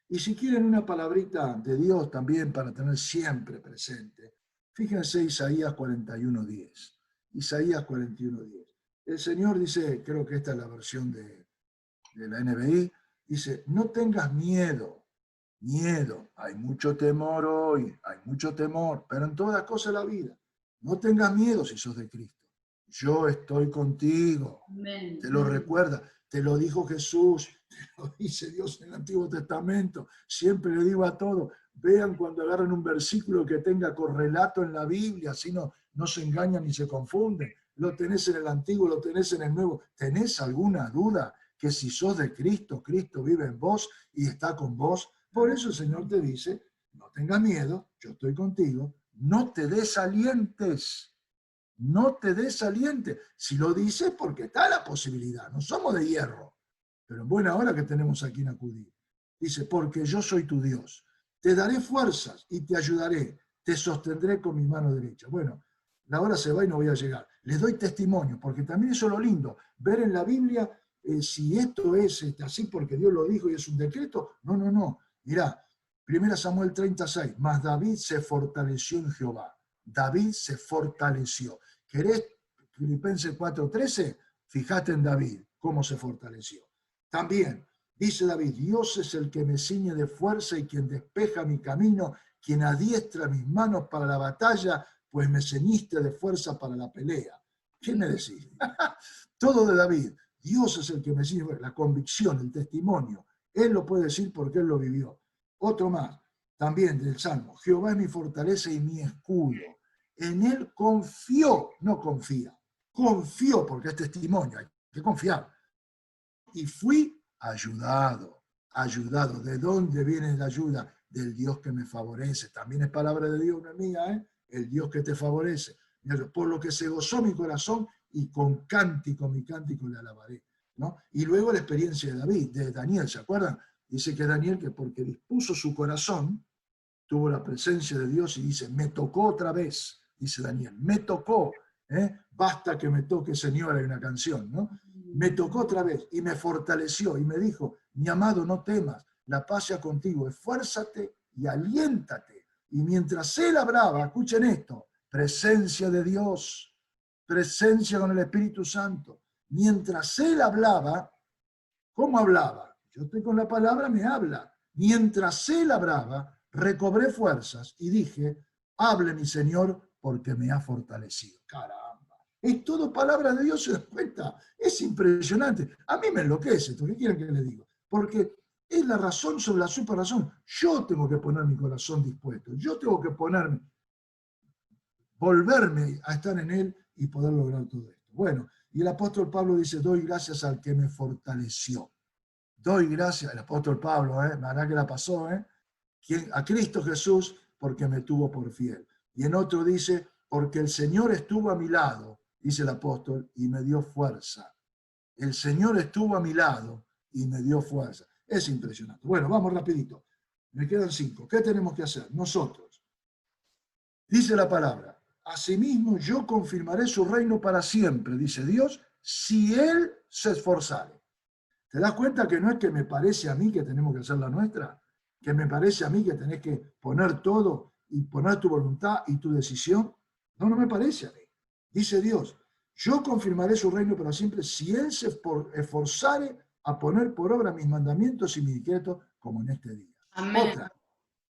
Y si quieren una palabrita de Dios también para tener siempre presente, fíjense Isaías 41:10. Isaías 41:10. El Señor dice, creo que esta es la versión de la NBI, dice, no tengas miedo, hay mucho temor hoy, hay mucho temor, pero en todas cosas de la vida, no tengas miedo si sos de Cristo. Yo estoy contigo. Amén. Te lo recuerda, te lo dijo Jesús, te lo dice Dios en el Antiguo Testamento. Siempre le digo a todos, vean cuando agarran un versículo que tenga correlato en la Biblia, así no se engañan ni se confunden. Lo tenés en el Antiguo, lo tenés en el Nuevo. ¿Tenés alguna duda que si sos de Cristo, Cristo vive en vos y está con vos? Por eso el Señor te dice, no tengas miedo, yo estoy contigo, no te desalientes. No te desalientes. Si lo dice, porque está la posibilidad. No somos de hierro, pero en buena hora que tenemos a quien acudir. Dice, porque yo soy tu Dios. Te daré fuerzas y te ayudaré. Te sostendré con mi mano derecha. Bueno, la hora se va y no voy a llegar. Les doy testimonio, porque también eso es lo lindo. Ver en la Biblia si esto es así porque Dios lo dijo y es un decreto. No. Mirá, 1 Samuel 36. Mas David se fortaleció en Jehová. David se fortaleció. ¿Querés Filipenses 4:13? Fíjate en David, cómo se fortaleció. También dice David, Dios es el que me ciñe de fuerza y quien despeja mi camino, quien adiestra mis manos para la batalla, pues me ceñiste de fuerza para la pelea. ¿Qué me decís? Todo de David. Dios es el que me ciñe, la convicción, el testimonio. Él lo puede decir porque él lo vivió. Otro más, también del Salmo. Jehová es mi fortaleza y mi escudo. En él confió, no confía. Confió porque es testimonio, hay que confiar. Y fui ayudado. ¿De dónde viene la ayuda? Del Dios que me favorece. También es palabra de Dios, no es mía, ¿eh? El Dios que te favorece. Por lo que se gozó mi corazón y con cántico, mi cántico le alabaré, ¿no? Y luego la experiencia de David, de Daniel, ¿se acuerdan? Dice que Daniel, que porque dispuso su corazón, tuvo la presencia de Dios y dice, me tocó otra vez, dice Daniel, me tocó, basta que me toque, Señor, hay una canción, ¿no? Me tocó otra vez y me fortaleció y me dijo, mi amado, no temas, la paz sea contigo, esfuérzate y aliéntate. Y mientras él hablaba, escuchen esto, presencia de Dios, presencia con el Espíritu Santo. Mientras él hablaba, ¿cómo hablaba? Yo estoy con la palabra, me habla. Mientras él hablaba, recobré fuerzas y dije, hable mi Señor porque me ha fortalecido. Caramba, es todo palabra de Dios, se da cuenta. Es impresionante. A mí me enloquece esto, ¿qué quieren que le diga? Porque Es la razón sobre la superrazón. Yo tengo que poner mi corazón dispuesto. Yo tengo que ponerme, volverme a estar en él y poder lograr todo esto. Bueno, y el apóstol Pablo dice, doy gracias al que me fortaleció. Doy gracias, el apóstol Pablo, la verdad que la pasó, a Cristo Jesús porque me tuvo por fiel. Y en otro dice, porque el Señor estuvo a mi lado, dice el apóstol, y me dio fuerza. El Señor estuvo a mi lado y me dio fuerza. Es impresionante. Bueno, vamos rapidito. Me quedan 5. ¿Qué tenemos que hacer? Nosotros. Dice la palabra, asimismo yo confirmaré su reino para siempre, dice Dios, si Él se esforzare. ¿Te das cuenta que no es que me parece a mí que tenemos que hacer la nuestra? Que me parece a mí que tenés que poner todo y poner tu voluntad y tu decisión. No, no me parece a mí. Dice Dios, yo confirmaré su reino para siempre si Él se esforzare a poner por obra mis mandamientos y mis decretos como en este día. Amén. Otra.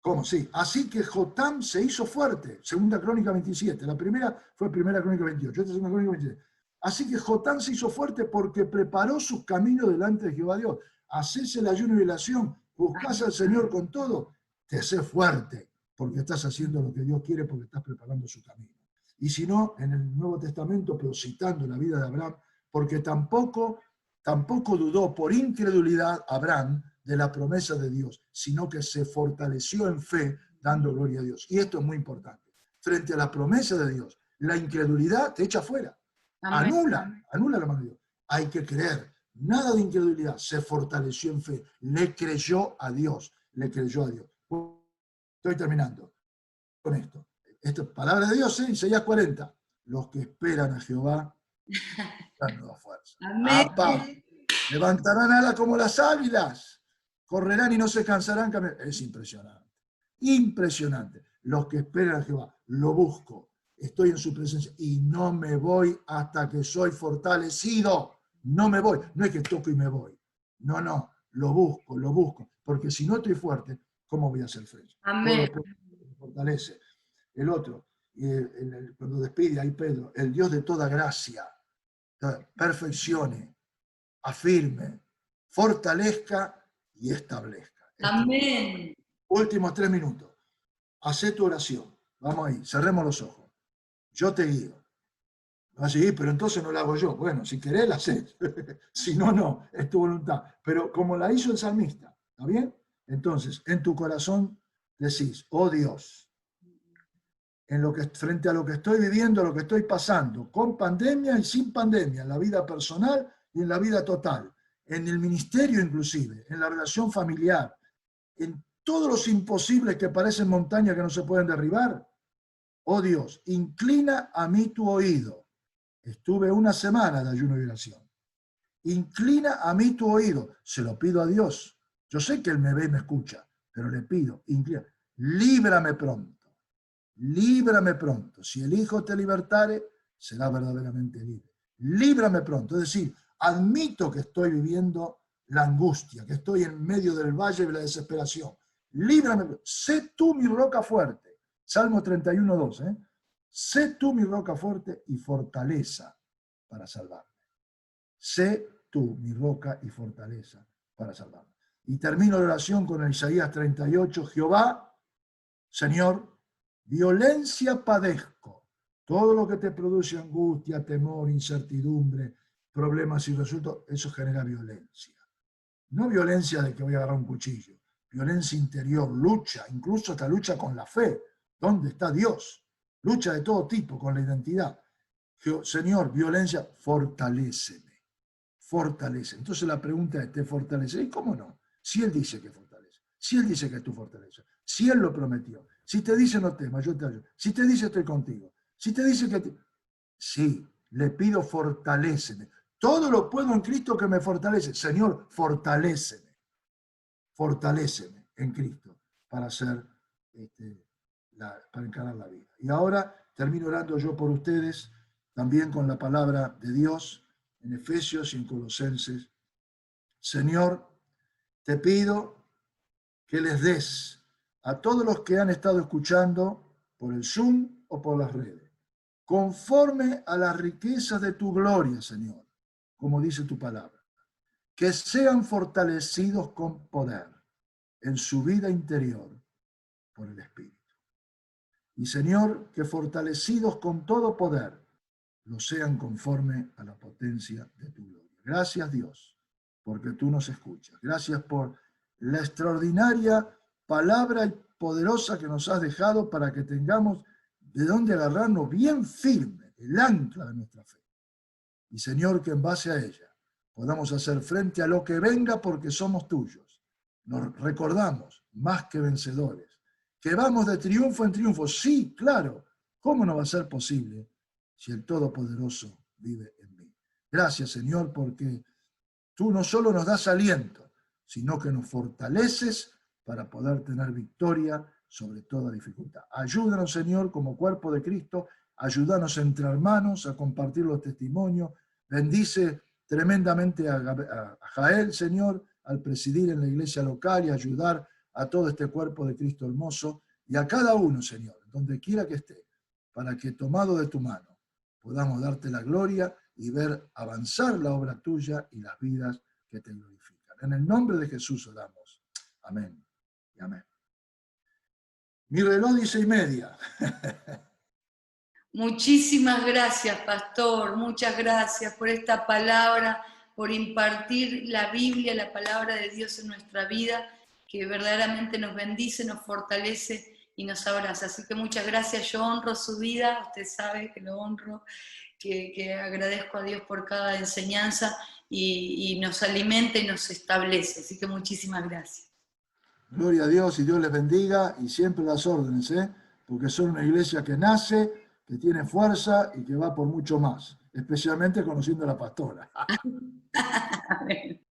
¿Cómo? Sí. Así que Jotam se hizo fuerte. Segunda Crónica 27. La primera fue Primera Crónica 28. Esta es Segunda Crónica 27. Así que Jotam se hizo fuerte porque preparó sus caminos delante de Jehová Dios. Hacés el ayuno y la oración. Buscás al Señor con todo. Te haces fuerte porque estás haciendo lo que Dios quiere, porque estás preparando su camino. Y si no, en el Nuevo Testamento, pero citando la vida de Abraham, porque tampoco dudó por incredulidad Abraham de la promesa de Dios, sino que se fortaleció en fe dando gloria a Dios. Y esto es muy importante. Frente a la promesa de Dios, la incredulidad te echa fuera. Anula la mano de Dios. Hay que creer. Nada de incredulidad. Se fortaleció en fe. Le creyó a Dios. Le creyó a Dios. Estoy terminando con esto. Esto es palabra de Dios, Isaías 40. Los que esperan a Jehová dan nueva fuerza. Amén. ¡Apa! Levantarán alas como las águilas, correrán y no se cansarán. Es impresionante, impresionante. Los que esperan a Jehová, lo busco, estoy en su presencia y no me voy hasta que soy fortalecido. No me voy, no es que toco y me voy. No, no, lo busco, porque si no estoy fuerte, ¿cómo voy a hacer frente? Amén. Todo me fortalece. El otro, cuando despide ahí Pedro, el Dios de toda gracia, perfeccione, afirme, fortalezca y establezca. Amén. Últimos 3 minutos. Hacé tu oración. Vamos ahí, cerremos los ojos. Yo te guío. Así, pero entonces no la hago yo. Bueno, si querés la haces. Si no, no, es tu voluntad. Pero como la hizo el salmista, ¿está bien? Entonces, en tu corazón decís, oh Dios, frente a lo que estoy viviendo, lo que estoy pasando, con pandemia y sin pandemia, en la vida personal y en la vida total, en el ministerio inclusive, en la relación familiar, en todos los imposibles que parecen montañas que no se pueden derribar. Oh Dios, inclina a mí tu oído. Estuve una semana de ayuno y oración. Inclina a mí tu oído. Se lo pido a Dios. Yo sé que Él me ve y me escucha, pero le pido, inclina. Líbrame pronto. Líbrame pronto. Si el Hijo te libertare, será verdaderamente libre. Líbrame pronto. Es decir, admito que estoy viviendo la angustia, que estoy en medio del valle de la desesperación. Líbrame. Sé tú mi roca fuerte. Salmo 31:2. Sé tú mi roca fuerte y fortaleza para salvarme. Sé tú mi roca y fortaleza para salvarme. Y termino la oración con el Isaías 38. Jehová, Señor, violencia padezco. Todo lo que te produce angustia, temor, incertidumbre, problemas irresueltos, eso genera violencia. No violencia de que voy a agarrar un cuchillo, violencia interior, lucha, incluso hasta lucha con la fe. ¿Dónde está Dios? Lucha de todo tipo con la identidad. Señor, violencia, fortaléceme. Fortalece. Entonces la pregunta es, ¿te fortalece? ¿Y cómo no? Si Él dice que fortalece, si Él dice que es tu fortaleza, si Él lo prometió, si te dice no temas, yo te ayudo, si te dice estoy contigo, si te dice que... Sí, le pido fortaléceme. Todo lo puedo en Cristo que me fortalece. Señor, fortaléceme. Fortaléceme en Cristo para hacer, para encarar la vida. Y ahora termino orando yo por ustedes, también con la palabra de Dios, en Efesios y en Colosenses. Señor, te pido que les des a todos los que han estado escuchando por el Zoom o por las redes, conforme a las riquezas de tu gloria, Señor, como dice tu palabra, que sean fortalecidos con poder en su vida interior por el Espíritu. Y Señor, que fortalecidos con todo poder, lo sean conforme a la potencia de tu gloria. Gracias, Dios, porque tú nos escuchas. Gracias por la extraordinaria palabra y poderosa que nos has dejado para que tengamos de dónde agarrarnos bien firme, el ancla de nuestra fe. Y Señor, que en base a ella podamos hacer frente a lo que venga porque somos tuyos. Nos recordamos, más que vencedores, que vamos de triunfo en triunfo. Sí, claro, ¿cómo no va a ser posible si el Todopoderoso vive en mí? Gracias, Señor, porque tú no solo nos das aliento, sino que nos fortaleces para poder tener victoria sobre toda dificultad. Ayúdanos, Señor, como cuerpo de Cristo, ayúdanos entre hermanos a compartir los testimonios. Bendice tremendamente a Jael, Señor, al presidir en la iglesia local y ayudar a todo este cuerpo de Cristo hermoso y a cada uno, Señor, donde quiera que esté, para que tomado de tu mano podamos darte la gloria y ver avanzar la obra tuya y las vidas que te glorifican. En el nombre de Jesús oramos. Amén y amén. Mi reloj dice 1:30. Muchísimas gracias, pastor. Muchas gracias por esta palabra, por impartir la Biblia, la palabra de Dios en nuestra vida, que verdaderamente nos bendice, nos fortalece y nos abraza. Así que muchas gracias. Yo honro su vida, usted sabe que lo honro, que agradezco a Dios por cada enseñanza y nos alimenta y nos establece. Así que muchísimas gracias. Gloria a Dios y Dios les bendiga y siempre las órdenes, porque son una iglesia que nace, que tiene fuerza y que va por mucho más, especialmente conociendo a la pastora. Amén.